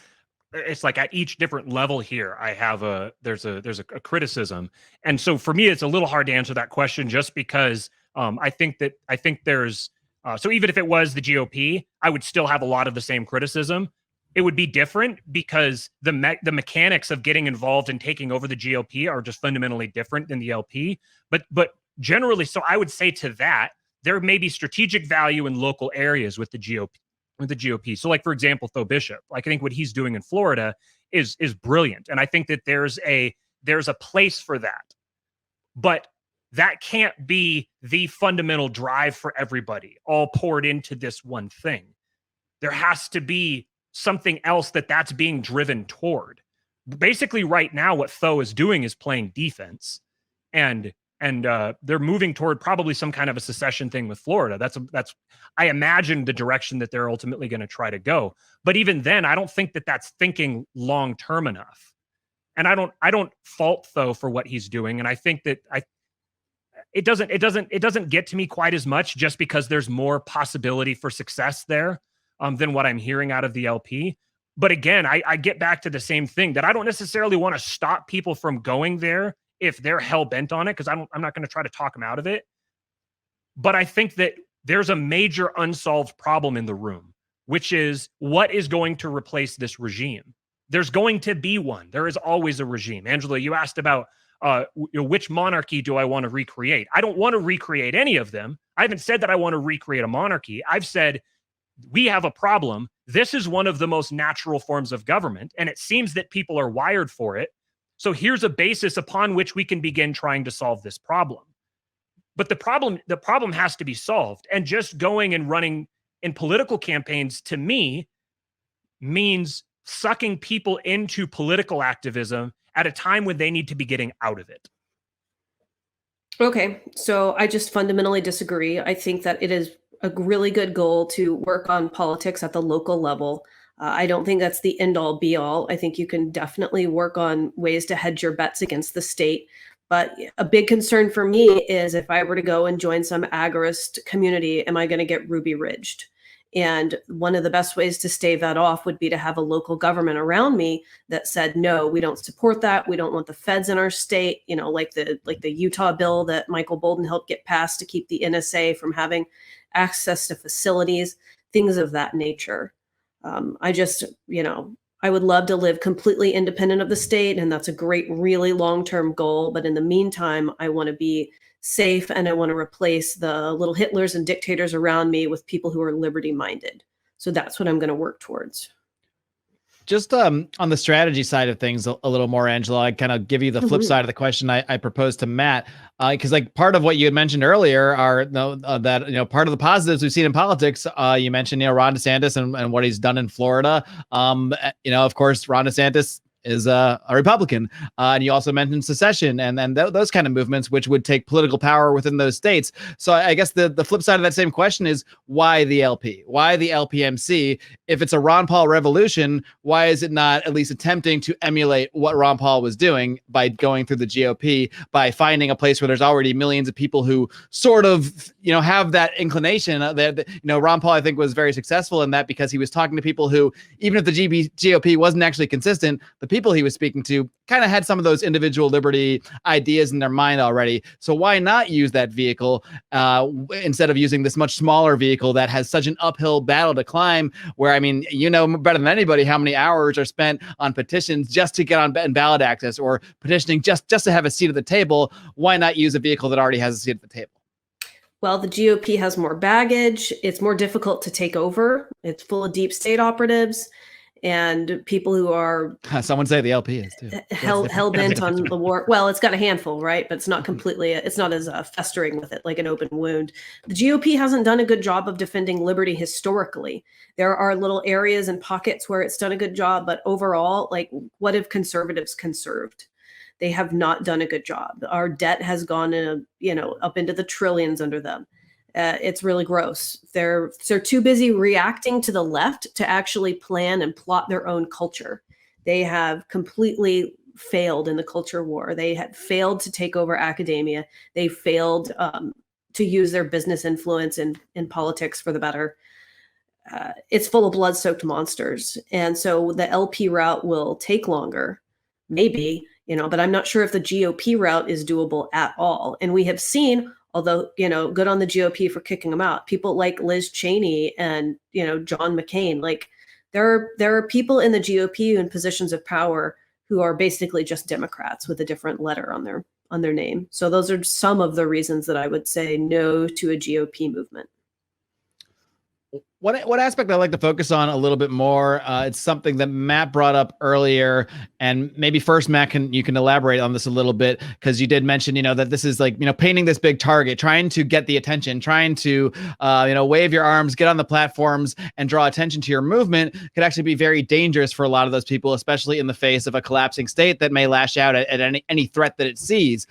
it's like at each different level here, I have there's a criticism. And so for me, it's a little hard to answer that question, just because I think there's so even if it was the GOP, I would still have a lot of the same criticism. It would be different because the mechanics of getting involved and taking over the GOP are just fundamentally different than the LP. But generally, so I would say to that, there may be strategic value in local areas with the GOP. So, like, for example, Tho Bishop, like, I think what he's doing in Florida is brilliant. And I think that there's a place for that. But that can't be the fundamental drive for everybody, all poured into this one thing. There has to be something else that's being driven toward. Basically, right now, what Tho is doing is playing defense. And they're moving toward probably some kind of a secession thing with Florida. That's I imagine the direction that they're ultimately going to try to go. But even then, I don't think that that's thinking long term enough. And I don't fault Tho for what he's doing. And I think that it doesn't get to me quite as much, just because there's more possibility for success there than what I'm hearing out of the LP. But again, I get back to the same thing, that I don't necessarily want to stop people from going there if they're hell bent on it, because I'm not going to try to talk them out of it. But I think that there's a major unsolved problem in the room, which is, what is going to replace this regime? There's going to be one. There is always a regime. Angela, you asked about which monarchy do I want to recreate? I don't want to recreate any of them. I haven't said that I want to recreate a monarchy. I've said we have a problem. This is one of the most natural forms of government, and it seems that people are wired for it. So here's a basis upon which we can begin trying to solve this problem. But the problem has to be solved. And just going and running in political campaigns, to me, means sucking people into political activism at a time when they need to be getting out of it. Okay, so I just fundamentally disagree. I think that it is a really good goal to work on politics at the local level. I don't think that's the end all be all. I think you can definitely work on ways to hedge your bets against the state. But a big concern for me is, if I were to go and join some agorist community, am I going to get Ruby Ridged? And one of the best ways to stave that off would be to have a local government around me that said, no, we don't support that. We don't want the feds in our state, like the Utah bill that Michael Bolden helped get passed to keep the NSA from having access to facilities, things of that nature. I would love to live completely independent of the state, and that's a great, really long-term goal. But in the meantime, I want to be safe, and I want to replace the little Hitlers and dictators around me with people who are liberty-minded. So that's what I'm going to work towards. Just on the strategy side of things a little more, Angela, I kind of give you the flip side of the question I proposed to Matt, because like part of what you had mentioned earlier are that part of the positives we've seen in politics. You mentioned Ron DeSantis and what he's done in Florida. Of course, Ron DeSantis is a Republican. And you also mentioned secession and those kind of movements, which would take political power within those states. So I guess the flip side of that same question is, why the LP? Why the LPMC? If it's a Ron Paul revolution, why is it not at least attempting to emulate what Ron Paul was doing by going through the GOP, by finding a place where there's already millions of people who sort of, have that inclination? Ron Paul, I think, was very successful in that because he was talking to people who, even if the GOP wasn't actually consistent, the people he was speaking to kind of had some of those individual liberty ideas in their mind already. So why not use that vehicle instead of using this much smaller vehicle that has such an uphill battle to climb, where, better than anybody how many hours are spent on petitions just to get on ballot access, or petitioning just to have a seat at the table? Why not use a vehicle that already has a seat at the table? Well, the GOP has more baggage. It's more difficult to take over. It's full of deep state operatives. and people who are Someone say the LP is too. hell bent on the war. Well, it's got a handful, right? But it's not completely. It's not as festering with it like an open wound. The GOP hasn't done a good job of defending liberty historically. There are little areas and pockets where it's done a good job, but overall, like, what have conservatives conserved? They have not done a good job. Our debt has gone up into the trillions under them. It's really gross. They're too busy reacting to the left to actually plan and plot their own culture. They have completely failed in the culture war. They had failed to take over academia. They failed to use their business influence in politics for the better. It's full of blood-soaked monsters. And so the LP route will take longer, maybe, but I'm not sure if the GOP route is doable at all. And we have seen, although, good on the GOP for kicking them out, people like Liz Cheney and, John McCain, like there are people in the GOP in positions of power who are basically just Democrats with a different letter on their name. So those are some of the reasons that I would say no to a GOP movement. What aspect I'd like to focus on a little bit more, it's something that Matt brought up earlier, and maybe first, Matt, you can elaborate on this a little bit, because you did mention, that this is like, painting this big target, trying to get the attention, trying to, wave your arms, get on the platforms and draw attention to your movement could actually be very dangerous for a lot of those people, especially in the face of a collapsing state that may lash out at any threat that it sees.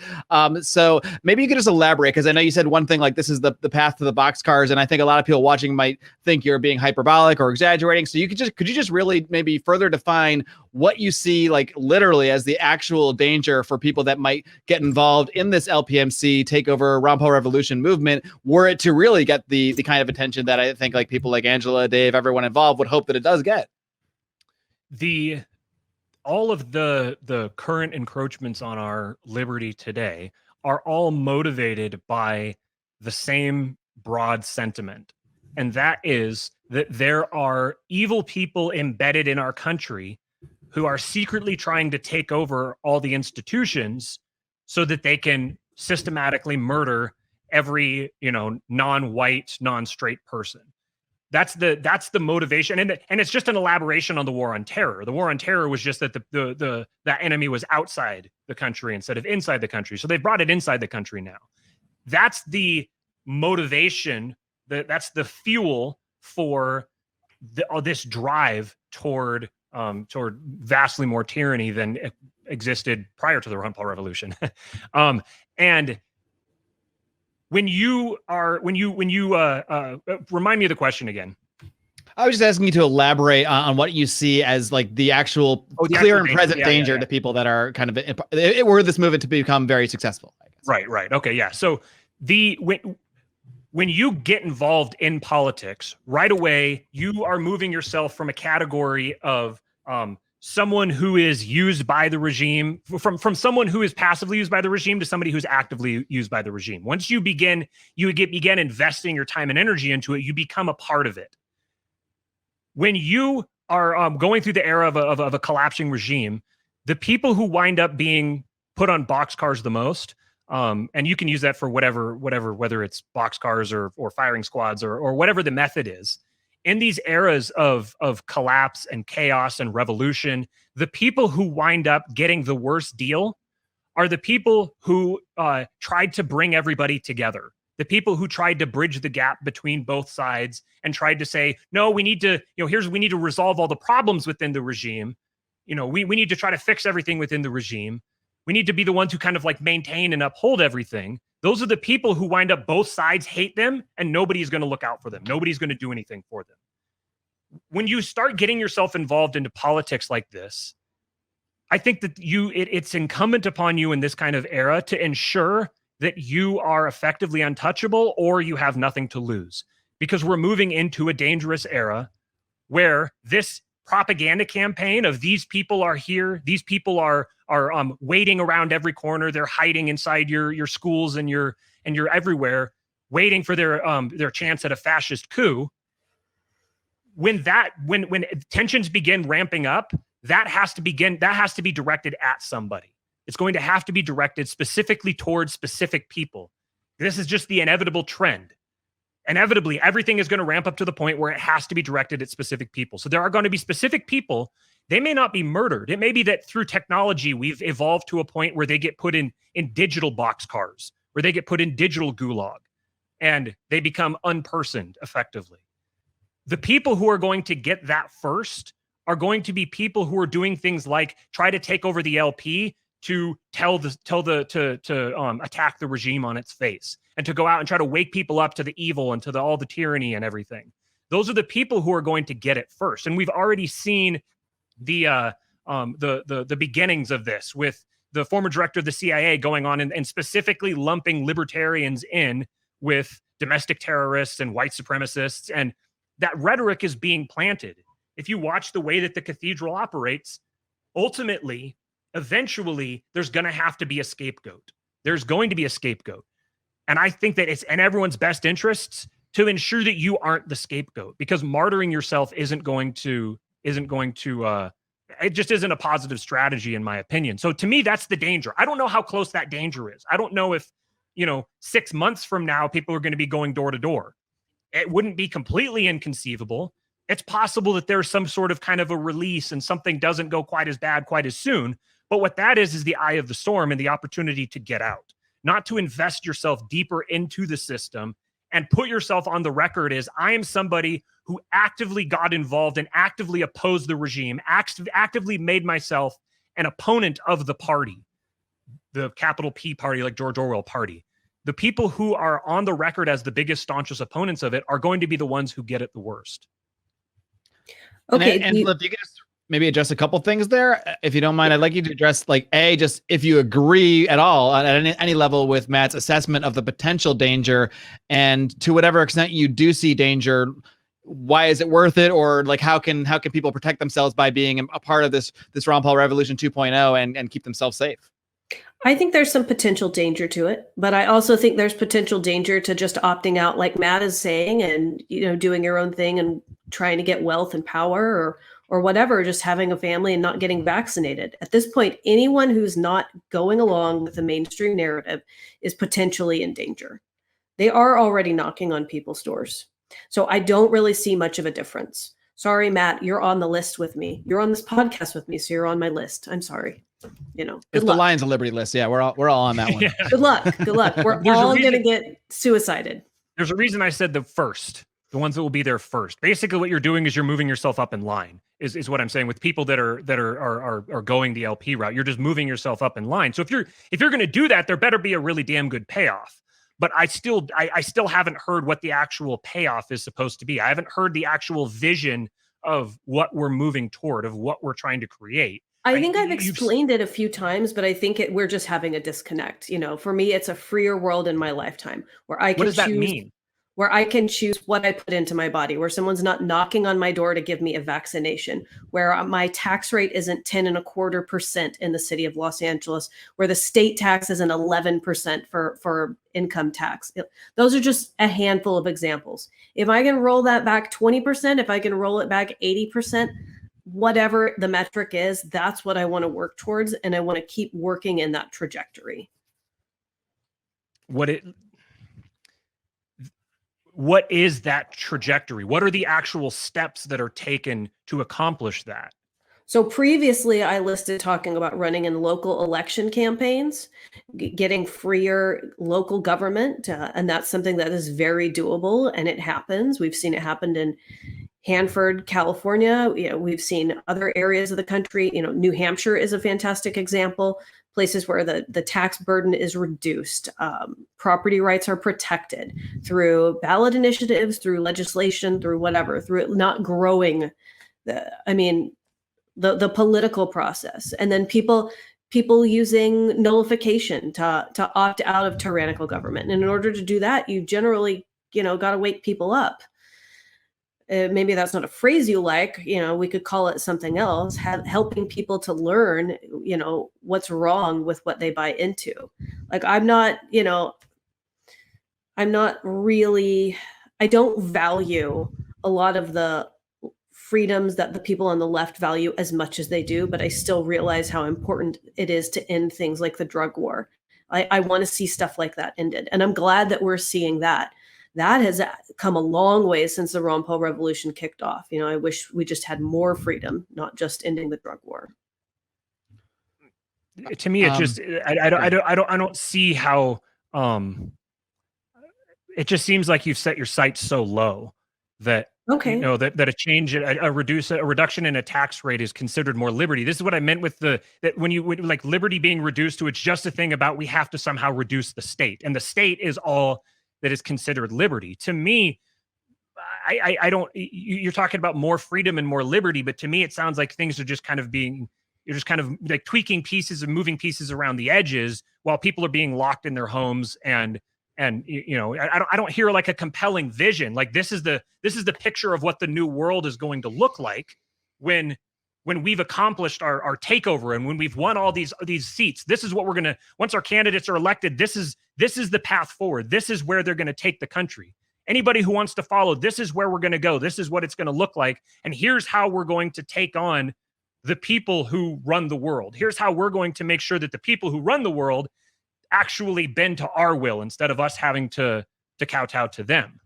So maybe you could just elaborate, because I know you said one thing like this is the path to the boxcars, and I think a lot of people watching might think you're being hyperbolic or exaggerating. So could you just really maybe further define what you see, like literally, as the actual danger for people that might get involved in this LPMC takeover Ron Paul revolution movement, were it to really get the kind of attention that I think like people like Angela, Dave, everyone involved would hope that it does get? All of the current encroachments on our liberty today are all motivated by the same broad sentiment. And that is that there are evil people embedded in our country who are secretly trying to take over all the institutions so that they can systematically murder every, non-white, non-straight person. That's the motivation. And it's just an elaboration on the war on terror. The war on terror was just that that enemy was outside the country instead of inside the country. So they brought it inside the country now. That's the motivation. That's the fuel for this drive toward vastly more tyranny than existed prior to the Ron Paul revolution. And when you remind me of the question again. I was just asking you to elaborate on what you see as like the actual clear and present danger to people that are kind of were this movement to become very successful, I guess. Right. Okay. Yeah. So when you get involved in politics, right away, you are moving yourself from a category of someone who is used by the regime, from someone who is passively used by the regime to somebody who's actively used by the regime. Once you begin investing your time and energy into it, you become a part of it. When you are going through the era of a collapsing regime, the people who wind up being put on boxcars the most, and you can use that for whatever, whether it's boxcars or firing squads or whatever the method is. In these eras of collapse and chaos and revolution, the people who wind up getting the worst deal are the people who tried to bring everybody together. The people who tried to bridge the gap between both sides and tried to say, no, we need to, we need to resolve all the problems within the regime. We need to try to fix everything within the regime. We need to be the ones who kind of like maintain and uphold everything. Those are the people who wind up both sides hate them and nobody's going to look out for them. Nobody's going to do anything for them. When you start getting yourself involved into politics like this, I think that it's incumbent upon you in this kind of era to ensure that you are effectively untouchable or you have nothing to lose, because we're moving into a dangerous era where this propaganda campaign of these people are here, these people are waiting around every corner, they're hiding inside your schools and you're everywhere, waiting for their chance at a fascist coup. When tensions begin ramping up, that has to be directed at somebody. It's going to have to be directed specifically towards specific people. This is just the inevitable trend. inevitably everything is going to ramp up to the point where it has to be directed at specific people. So there are going to be specific people. They may not be murdered. It may be that through technology, we've evolved to a point where they get put in digital boxcars, where they get put in digital gulag, and they become unpersoned effectively. The people who are going to get that first are going to be people who are doing things like try to take over the LP to attack the regime on its face, and to go out and try to wake people up to the evil and to all the tyranny and everything. Those are the people who are going to get it first. And we've already seen the beginnings of this with the former director of the CIA going on and specifically lumping libertarians in with domestic terrorists and white supremacists. And that rhetoric is being planted. If you watch the way that the cathedral operates, ultimately, eventually, there's going to have to be a scapegoat. There's going to be a scapegoat. And I think that it's in everyone's best interests to ensure that you aren't the scapegoat, because martyring yourself it just isn't a positive strategy, in my opinion. So to me, that's the danger. I don't know how close that danger is. I don't know if, 6 months from now, people are going to be going door to door. It wouldn't be completely inconceivable. It's possible that there's some sort of kind of a release and something doesn't go quite as bad quite as soon. But what that is the eye of the storm and the opportunity to get out, not to invest yourself deeper into the system and put yourself on the record as I am somebody who actively got involved and actively opposed the regime, actively made myself an opponent of the party, the capital P party, like George Orwell party. The people who are on the record as the biggest, staunchest opponents of it are going to be the ones who get it the worst. Okay. And if you could just maybe address a couple things there, if you don't mind, I'd like you to address just if you agree at all at any level with Matt's assessment of the potential danger, and to whatever extent you do see danger, why is it worth it? Or how can people protect themselves by being a part of this Ron Paul Revolution 2.0 and keep themselves safe? I think there's some potential danger to it, but I also think there's potential danger to just opting out, like Matt is saying, and doing your own thing and trying to get wealth and power or whatever, just having a family and not getting vaccinated. At this point, anyone who's not going along with the mainstream narrative is potentially in danger. They are already knocking on people's doors. So I don't really see much of a difference. Sorry, Matt, you're on the list with me. You're on this podcast with me, so you're on my list. I'm sorry. It's the Lions of Liberty list. Yeah, we're all on that one. Yeah. Good luck. We're all going to get suicided. There's a reason I said the ones that will be there first. Basically, what you're doing is you're moving yourself up in line. Is what I'm saying with people that are going the LP route. You're just moving yourself up in line. So if you're going to do that, there better be a really damn good payoff. But I still haven't heard what the actual payoff is supposed to be. I haven't heard the actual vision of what we're moving toward, of what we're trying to create. I think I've explained it a few times, but I think we're just having a disconnect. For me, it's a freer world in my lifetime where I can What does that mean? Where I can choose what I put into my body, where someone's not knocking on my door to give me a vaccination, where my tax rate isn't 10.25% in the city of Los Angeles, where the state tax isn't 11% for income tax. Those are just a handful of examples. If I can roll that back 20%, if I can roll it back 80%, whatever the metric is, that's what I want to work towards. And I want to keep working in that trajectory. What is that trajectory? What are the actual steps that are taken to accomplish that? So previously I listed talking about running in local election campaigns, getting freer local government. And that's something that is very doable. And it happens. We've seen it happen in Hanford, California. We've seen other areas of the country. New Hampshire is a fantastic example. Places where the tax burden is reduced, property rights are protected through ballot initiatives, through legislation, through whatever, through it not growing the political process, and then people using nullification to opt out of tyrannical government. And in order to do that, you generally got to wake people up. Maybe that's not a phrase you like, we could call it something else, helping people to learn, what's wrong with what they buy into. I'm not really, I don't value a lot of the freedoms that the people on the left value as much as they do, but I still realize how important it is to end things like the drug war. I want to see stuff like that ended. And I'm glad that we're seeing that. that has come a long way since the Ron Paul revolution kicked off. I wish we just had more freedom, not just ending the drug war. To me, it just I don't see how it just seems like you've set your sights so low that that a change, a reduction in a tax rate is considered more liberty. This is what I meant with that when you would like liberty being reduced to, it's just a thing about we have to somehow reduce the state, and the state is all that is considered liberty. To me, I don't. You're talking about more freedom and more liberty, but to me, it sounds like things are just kind of being. You're just kind of like tweaking pieces and moving pieces around the edges while people are being locked in their homes. And I don't hear like a compelling vision. Like this is the picture of what the new world is going to look like when we've accomplished our takeover and when we've won all these seats. This is what we're going to, once our candidates are elected, this is the path forward. This is where they're going to take the country. Anybody who wants to follow, this is where we're going to go. This is what it's going to look like. And here's how we're going to take on the people who run the world. Here's how we're going to make sure that the people who run the world actually bend to our will instead of us having to kowtow to them.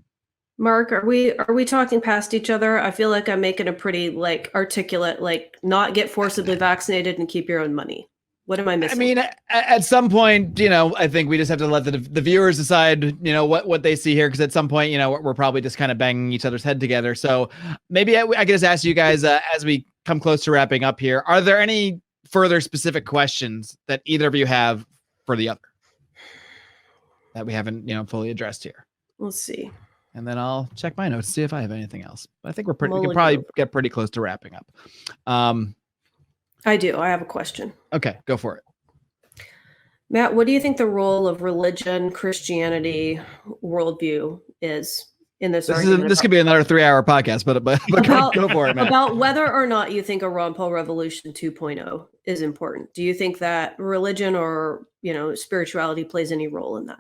Mark, are we talking past each other? I feel like I'm making a pretty articulate, not get forcibly vaccinated and keep your own money. What am I missing? I mean, at some point, I think we just have to let the viewers decide, what they see here. Because at some point, we're probably just kind of banging each other's head together. So maybe I could just ask you guys as we come close to wrapping up here. Are there any further specific questions that either of you have for the other that we haven't, fully addressed here? Let's see. And then I'll check my notes, see if I have anything else. But I think we can probably get pretty close to wrapping up. I do. I have a question. Okay, go for it. Matt, what do you think the role of religion, Christianity, worldview is in this argument? This could be another 3-hour podcast, but go for it, Matt. About whether or not you think a Ron Paul Revolution 2.0 is important. Do you think that religion or, spirituality plays any role in that?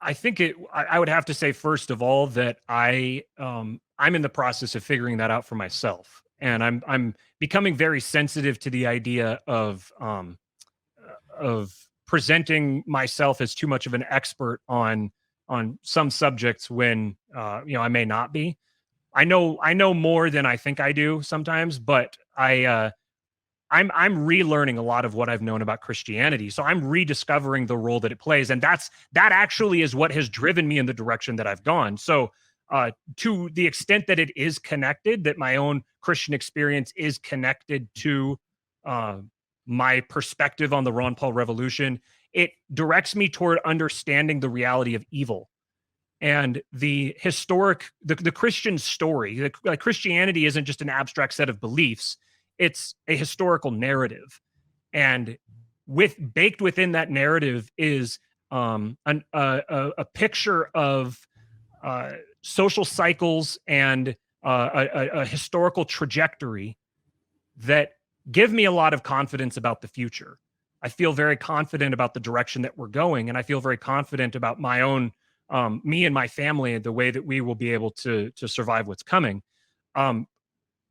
I think I would have to say, first of all, that I'm in the process of figuring that out for myself. And I'm becoming very sensitive to the idea of presenting myself as too much of an expert on some subjects when I may not be. I know more than I think I do sometimes, but I'm relearning a lot of what I've known about Christianity. So I'm rediscovering the role that it plays, and that actually is what has driven me in the direction that I've gone. So to the extent that it is connected, that my own Christian experience is connected to my perspective on the Ron Paul Revolution, it directs me toward understanding the reality of evil and the Christian story. Christianity isn't just an abstract set of beliefs; it's a historical narrative, and baked within that narrative is a picture of social cycles and a historical trajectory that give me a lot of confidence about the future. I feel very confident about the direction that we're going, and I feel very confident about my own, me and my family, and the way that we will be able to survive what's coming.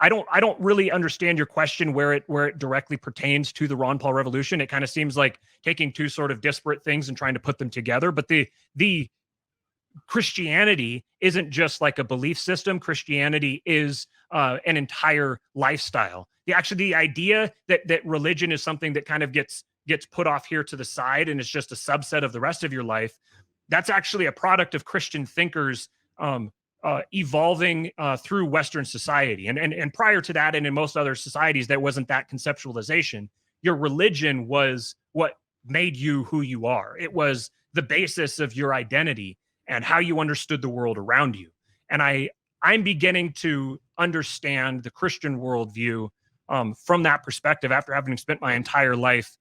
I don't really understand your question where it directly pertains to the Ron Paul Revolution. It kind of seems like taking two sort of disparate things and trying to put them together. But the Christianity isn't just like a belief system. Christianity is an entire lifestyle. The idea that religion is something that kind of gets put off here to the side and is just a subset of the rest of your life, that's actually a product of Christian thinkers evolving through Western society. And prior to that, and in most other societies, there wasn't that conceptualization. Your religion was what made you who you are. It was the basis of your identity and how you understood the world around you. And I'm beginning to understand the Christian worldview from that perspective after having spent my entire life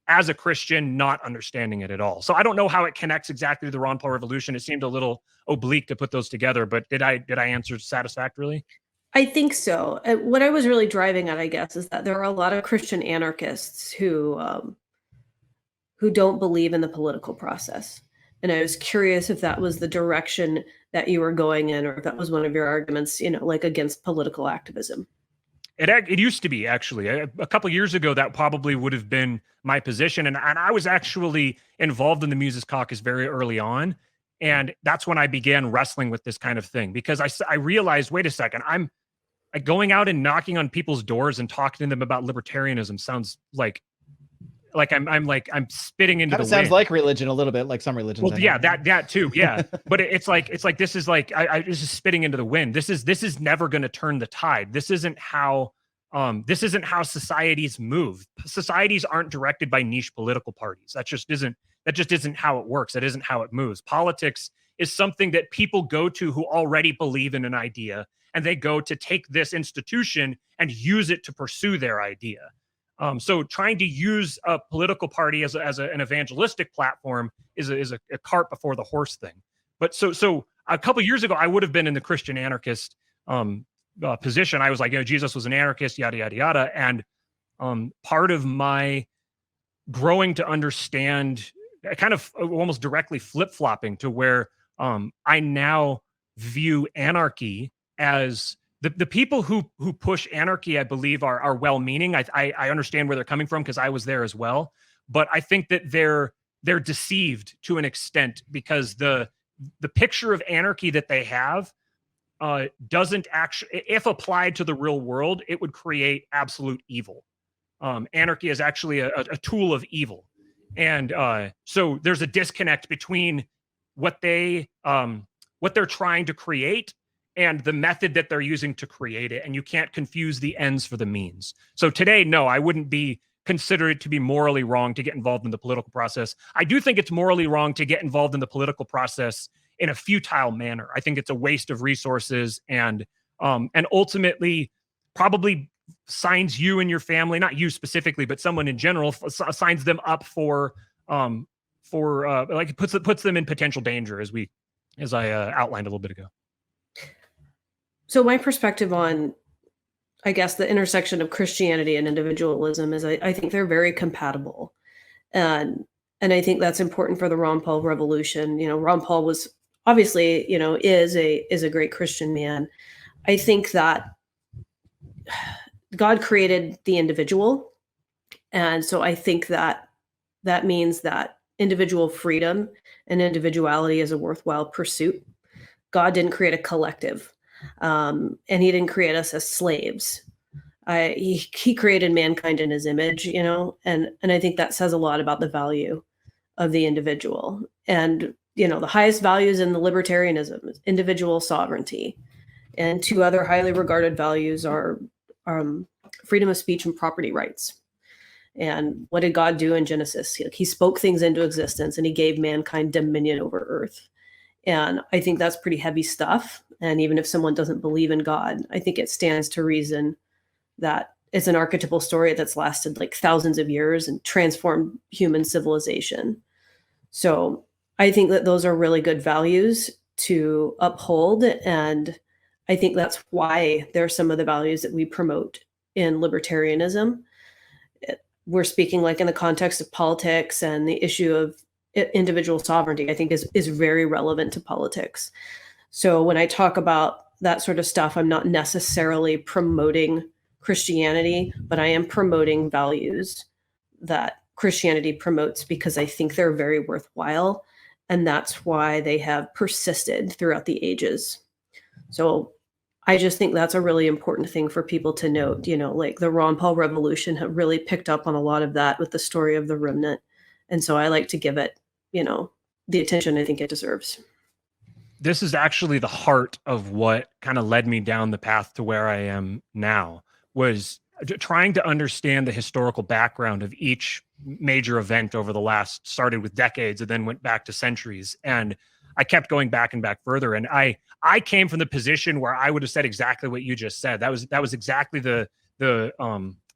as a Christian, not understanding it at all. So I don't know how it connects exactly to the Ron Paul Revolution. It seemed a little oblique to put those together, but did I answer satisfactorily? I think so. What I was really driving at, I guess, is that there are a lot of Christian anarchists who don't believe in the political process. And I was curious if that was the direction that you were going in, or if that was one of your arguments, against political activism. It used to be, actually. A couple of years ago, that probably would have been my position. And I was actually involved in the Mises Caucus very early on. And that's when I began wrestling with this kind of thing, because I realized, wait a second, I'm going out and knocking on people's doors and talking to them about libertarianism sounds like I'm spitting into Kind the of sounds wind. like religion a little bit, like some religions. Well, yeah, that too, yeah. But it's like this is like I this is spitting into the wind. This is never going to turn the tide. This isn't how societies move. Societies aren't directed by niche political parties. That just isn't how it works. That isn't how it moves. Politics is something that people go to who already believe in an idea, and they go to take this institution and use it to pursue their idea. So trying to use a political party as an evangelistic platform is a cart before the horse thing. But so a couple of years ago, I would have been in the Christian anarchist position. I was like, Jesus was an anarchist, yada yada yada, and part of my growing to understand, kind of almost directly flip-flopping to where I now view anarchy as the people who push anarchy, I believe, are well-meaning. I understand where they're coming from because I was there as well. But I think that they're deceived to an extent, because the picture of anarchy that they have doesn't actually, if applied to the real world, it would create absolute evil. Anarchy is actually a tool of evil. And so there's a disconnect between what they're trying to create and the method that they're using to create it. And you can't confuse the ends for the means. So today, no, I wouldn't consider it to be morally wrong to get involved in the political process. I do think it's morally wrong to get involved in the political process in a futile manner. I think it's a waste of resources, and ultimately probably signs you and your family, not you specifically, but someone in general, signs them up for like puts them in potential danger, as I outlined a little bit ago. So my perspective on, I guess, the intersection of Christianity and individualism is I think they're very compatible. And I think that's important for the Ron Paul revolution. Ron Paul was obviously, is a great Christian man. I think that God created the individual. And so I think that means that individual freedom and individuality is a worthwhile pursuit. God didn't create a collective. And he didn't create us as slaves. He created mankind in his image, and I think that says a lot about the value of the individual. And, the highest values in the libertarianism is individual sovereignty. And two other highly regarded values are freedom of speech and property rights. And what did God do in Genesis? He spoke things into existence, and he gave mankind dominion over earth. And I think that's pretty heavy stuff. And even if someone doesn't believe in God, I think it stands to reason that it's an archetypal story that's lasted like thousands of years and transformed human civilization. So I think that those are really good values to uphold. And I think that's why there are some of the values that we promote in libertarianism. We're speaking like in the context of politics, and the issue of individual sovereignty, I think is very relevant to politics. So when I talk about that sort of stuff, I'm not necessarily promoting Christianity, but I am promoting values that Christianity promotes, because I think they're very worthwhile. And that's why they have persisted throughout the ages. So I just think that's a really important thing for people to note. Like the Ron Paul revolution have really picked up on a lot of that with the story of the remnant. And so I like to give it, the attention I think it deserves. This is actually the heart of what kind of led me down the path to where I am now, was trying to understand the historical background of each major event over the last, started with decades and then went back to centuries. And I kept going back and back further. And I came from the position where I would have said exactly what you just said. That was exactly the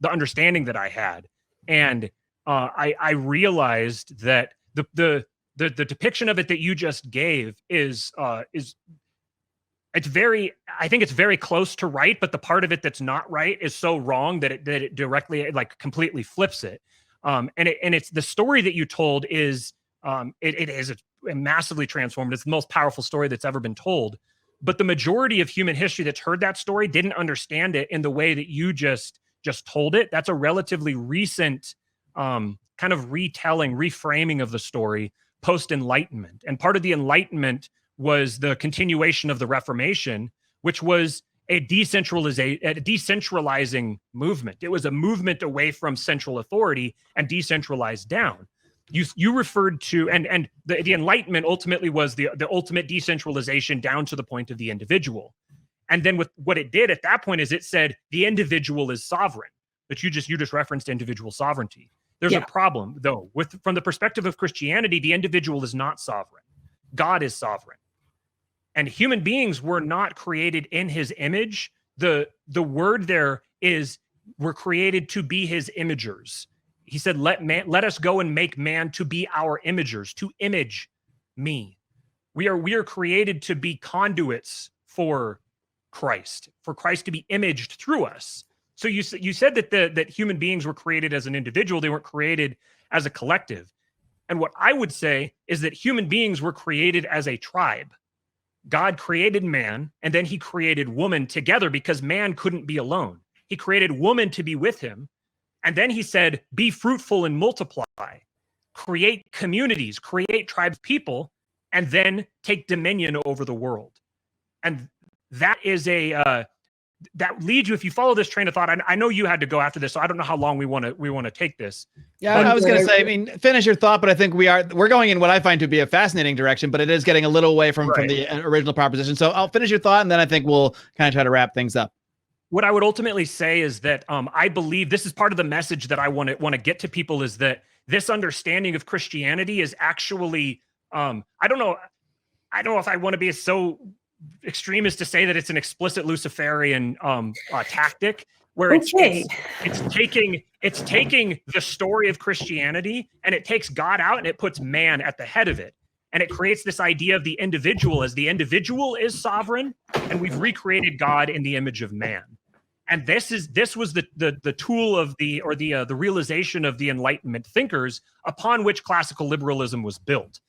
understanding that I had. And I realized that the depiction of it that you just gave is it's very, I think it's very close to right, but the part of it that's not right is so wrong that it directly like completely flips it. And it's the story that you told is it is massively transformed. It's the most powerful story that's ever been told. But the majority of human history that's heard that story didn't understand it in the way that you just told it. That's a relatively recent kind of retelling, reframing of the story, post-Enlightenment. And part of the Enlightenment was the continuation of the Reformation, which was a decentralizing movement. It was a movement away from central authority and decentralized down. You referred to, and the Enlightenment ultimately was the ultimate decentralization down to the point of the individual. And then with what it did at that point is it said the individual is sovereign, but you just referenced individual sovereignty. There's a problem though, from the perspective of Christianity, the individual is not sovereign. God is sovereign. And human beings were not created in his image. The word there is we're created to be his imagers. He said, let us go and make man to be our imagers, to image me. We are created to be conduits for Christ to be imaged through us. So you said that human beings were created as an individual. They weren't created as a collective. And what I would say is that human beings were created as a tribe. God created man, and then he created woman together because man couldn't be alone. He created woman to be with him. And then he said, be fruitful and multiply, create communities, create tribes of people, and then take dominion over the world. And that is that leads you, if you follow this train of thought, I know you had to go after this, so I don't know how long we want to take this. Yeah, I was going to say, I mean, finish your thought, but I think we're going in what I find to be a fascinating direction, but it is getting a little away from the original proposition. So I'll finish your thought, and then I think we'll kind of try to wrap things up. What I would ultimately say is that I believe this is part of the message that I want to get to people, is that this understanding of Christianity is actually, I don't know if I want to be so extreme as to say that it's an explicit Luciferian tactic, where it's taking the story of Christianity and it takes God out and it puts man at the head of it. And it creates this idea of the individual as the individual is sovereign, and we've recreated God in the image of man. And this was the tool of the realization of the Enlightenment thinkers upon which classical liberalism was built.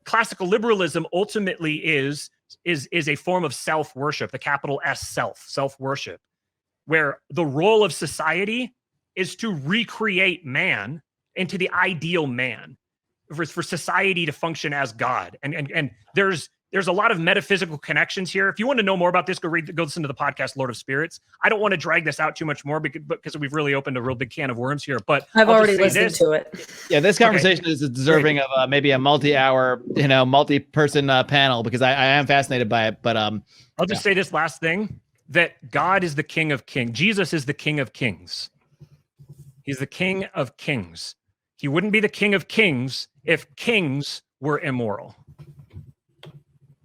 Classical liberalism ultimately is a form of self-worship, the capital S self-worship, where the role of society is to recreate man into the ideal man, for society to function as God. And there's a lot of metaphysical connections here. If you want to know more about this, go listen to the podcast Lord of Spirits. I don't want to drag this out too much more because we've really opened a real big can of worms here. But I've already listened to it. Yeah, this conversation is deserving of maybe a multi-hour, multi-person panel, because I am fascinated by it. But I'll just say this last thing, that God is the King of Kings. Jesus is the King of Kings. He's the King of Kings. He wouldn't be the King of Kings if kings were immoral.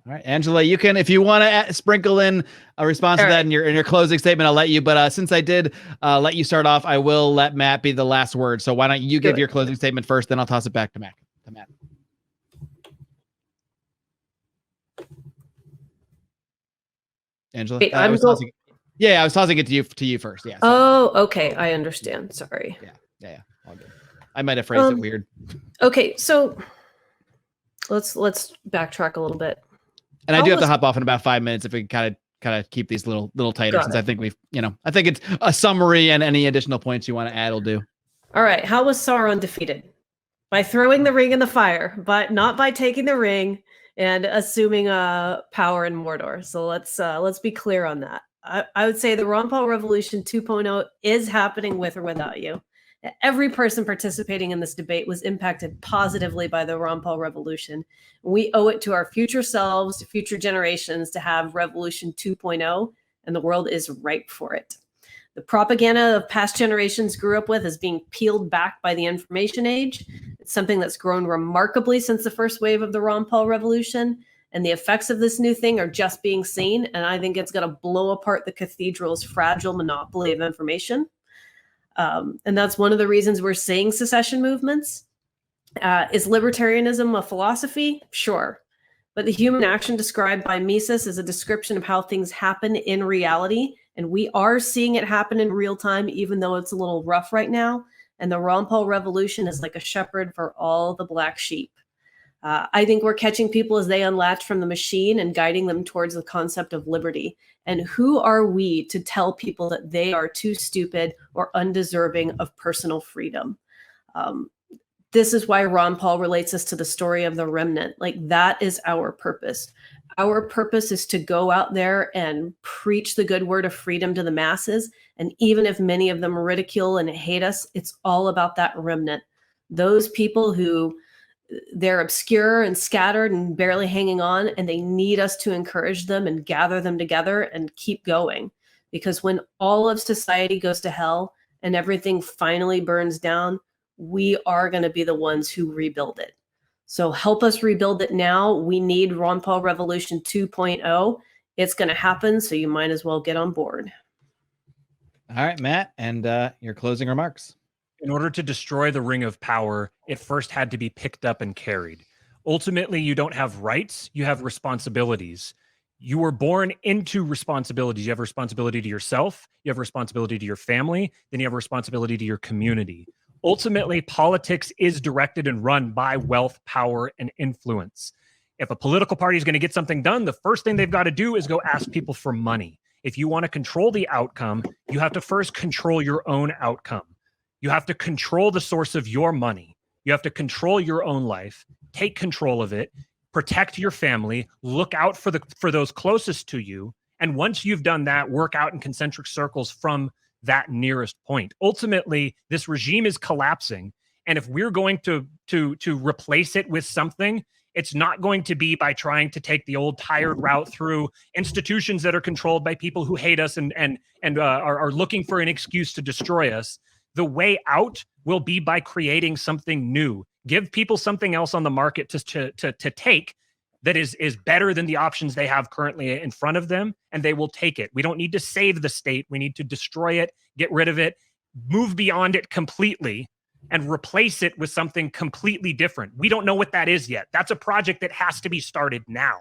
All right, Angela, you can, if you want to sprinkle in a response to that in your closing statement, I'll let you. But since I did let you start off, I will let Matt be the last word. So why don't you give your closing statement first, then I'll toss it back to Matt. Angela, Wait, I was tossing it to you first. Yeah. Oh, okay, I understand. Sorry. Yeah. All good. I might have phrased it weird. Okay, so let's backtrack a little bit. And I do have to hop off in about 5 minutes if we kind of keep these little tighter, since I think I think it's a summary, and any additional points you want to add will do. All right. How was Sauron defeated? By throwing the ring in the fire, but not by taking the ring and assuming power in Mordor. So let's be clear on that. I would say the Ron Paul Revolution 2.0 is happening with or without you. Every person participating in this debate was impacted positively by the Ron Paul Revolution. We owe it to our future selves, future generations, to have Revolution 2.0, and the world is ripe for it. The propaganda of past generations grew up with is being peeled back by the information age. It's something that's grown remarkably since the first wave of the Ron Paul Revolution, and the effects of this new thing are just being seen, and I think it's going to blow apart the cathedral's fragile monopoly of information. And that's one of the reasons we're seeing secession movements. Is libertarianism a philosophy? Sure. But the human action described by Mises is a description of how things happen in reality. And we are seeing it happen in real time, even though it's a little rough right now. And the Ron Paul Revolution is like a shepherd for all the black sheep. I think we're catching people as they unlatch from the machine and guiding them towards the concept of liberty. And who are we to tell people that they are too stupid or undeserving of personal freedom? this is why Ron Paul relates us to the story of the remnant. Like, that is our purpose. Our purpose is to go out there and preach the good word of freedom to the masses. And even if many of them ridicule and hate us, it's all about that remnant. Those people who they're obscure and scattered and barely hanging on, and they need us to encourage them and gather them together and keep going. Because when all of society goes to hell and everything finally burns down, we are going to be the ones who rebuild it. So help us rebuild it now. We need Ron Paul Revolution 2.0. It's going to happen, so you might as well get on board. All right, Matt, and your closing remarks. In order to destroy the ring of power, it first had to be picked up and carried. Ultimately, you don't have rights, you have responsibilities. You were born into responsibilities. You have a responsibility to yourself, you have a responsibility to your family, then you have a responsibility to your community. Ultimately, politics is directed and run by wealth, power, and influence. If a political party is going to get something done, the first thing they've got to do is go ask people for money. If you want to control the outcome, you have to first control your own outcome. You have to control the source of your money. You have to control your own life, take control of it, protect your family, look out for those closest to you. And once you've done that, work out in concentric circles from that nearest point. Ultimately, this regime is collapsing. And if we're going to replace it with something, it's not going to be by trying to take the old tired route through institutions that are controlled by people who hate us and are looking for an excuse to destroy us. The way out will be by creating something new. Give people something else on the market to take that is better than the options they have currently in front of them, and they will take it. We don't need to save the state. We need to destroy it, get rid of it, move beyond it completely, and replace it with something completely different. We don't know what that is yet. That's a project that has to be started now.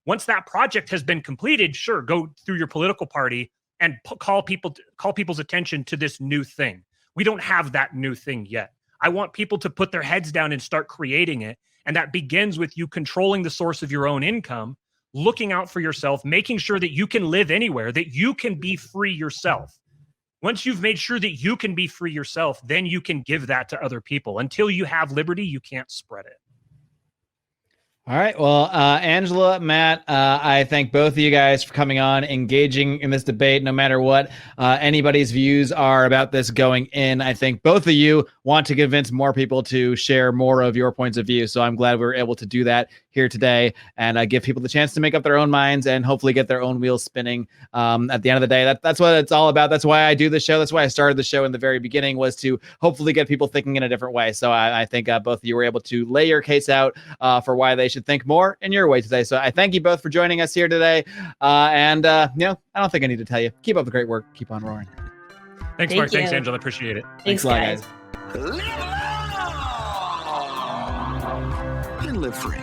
Once that project has been completed, sure, go through your political party and call people's attention to this new thing. We don't have that new thing yet. I want people to put their heads down and start creating it. And that begins with you controlling the source of your own income, looking out for yourself, making sure that you can live anywhere, that you can be free yourself. Once you've made sure that you can be free yourself, then you can give that to other people. Until you have liberty, you can't spread it. All right. Well, Angela, Matt, I thank both of you guys for coming on, engaging in this debate, no matter what anybody's views are about this going in. I think both of you want to convince more people to share more of your points of view. So I'm glad we were able to do that here today and give people the chance to make up their own minds and hopefully get their own wheels spinning. At the end of the day, that's what it's all about. That's why I do the show. That's why I started the show in the very beginning, was to hopefully get people thinking in a different way. So I think both of you were able to lay your case out for why they should think more in your way today. So I thank you both for joining us here today. I don't think I need to tell you, keep up the great work. Keep on roaring. Thanks, Mark. Thanks, Angela. Appreciate it. Thanks, a lot, guys. Live long and live free.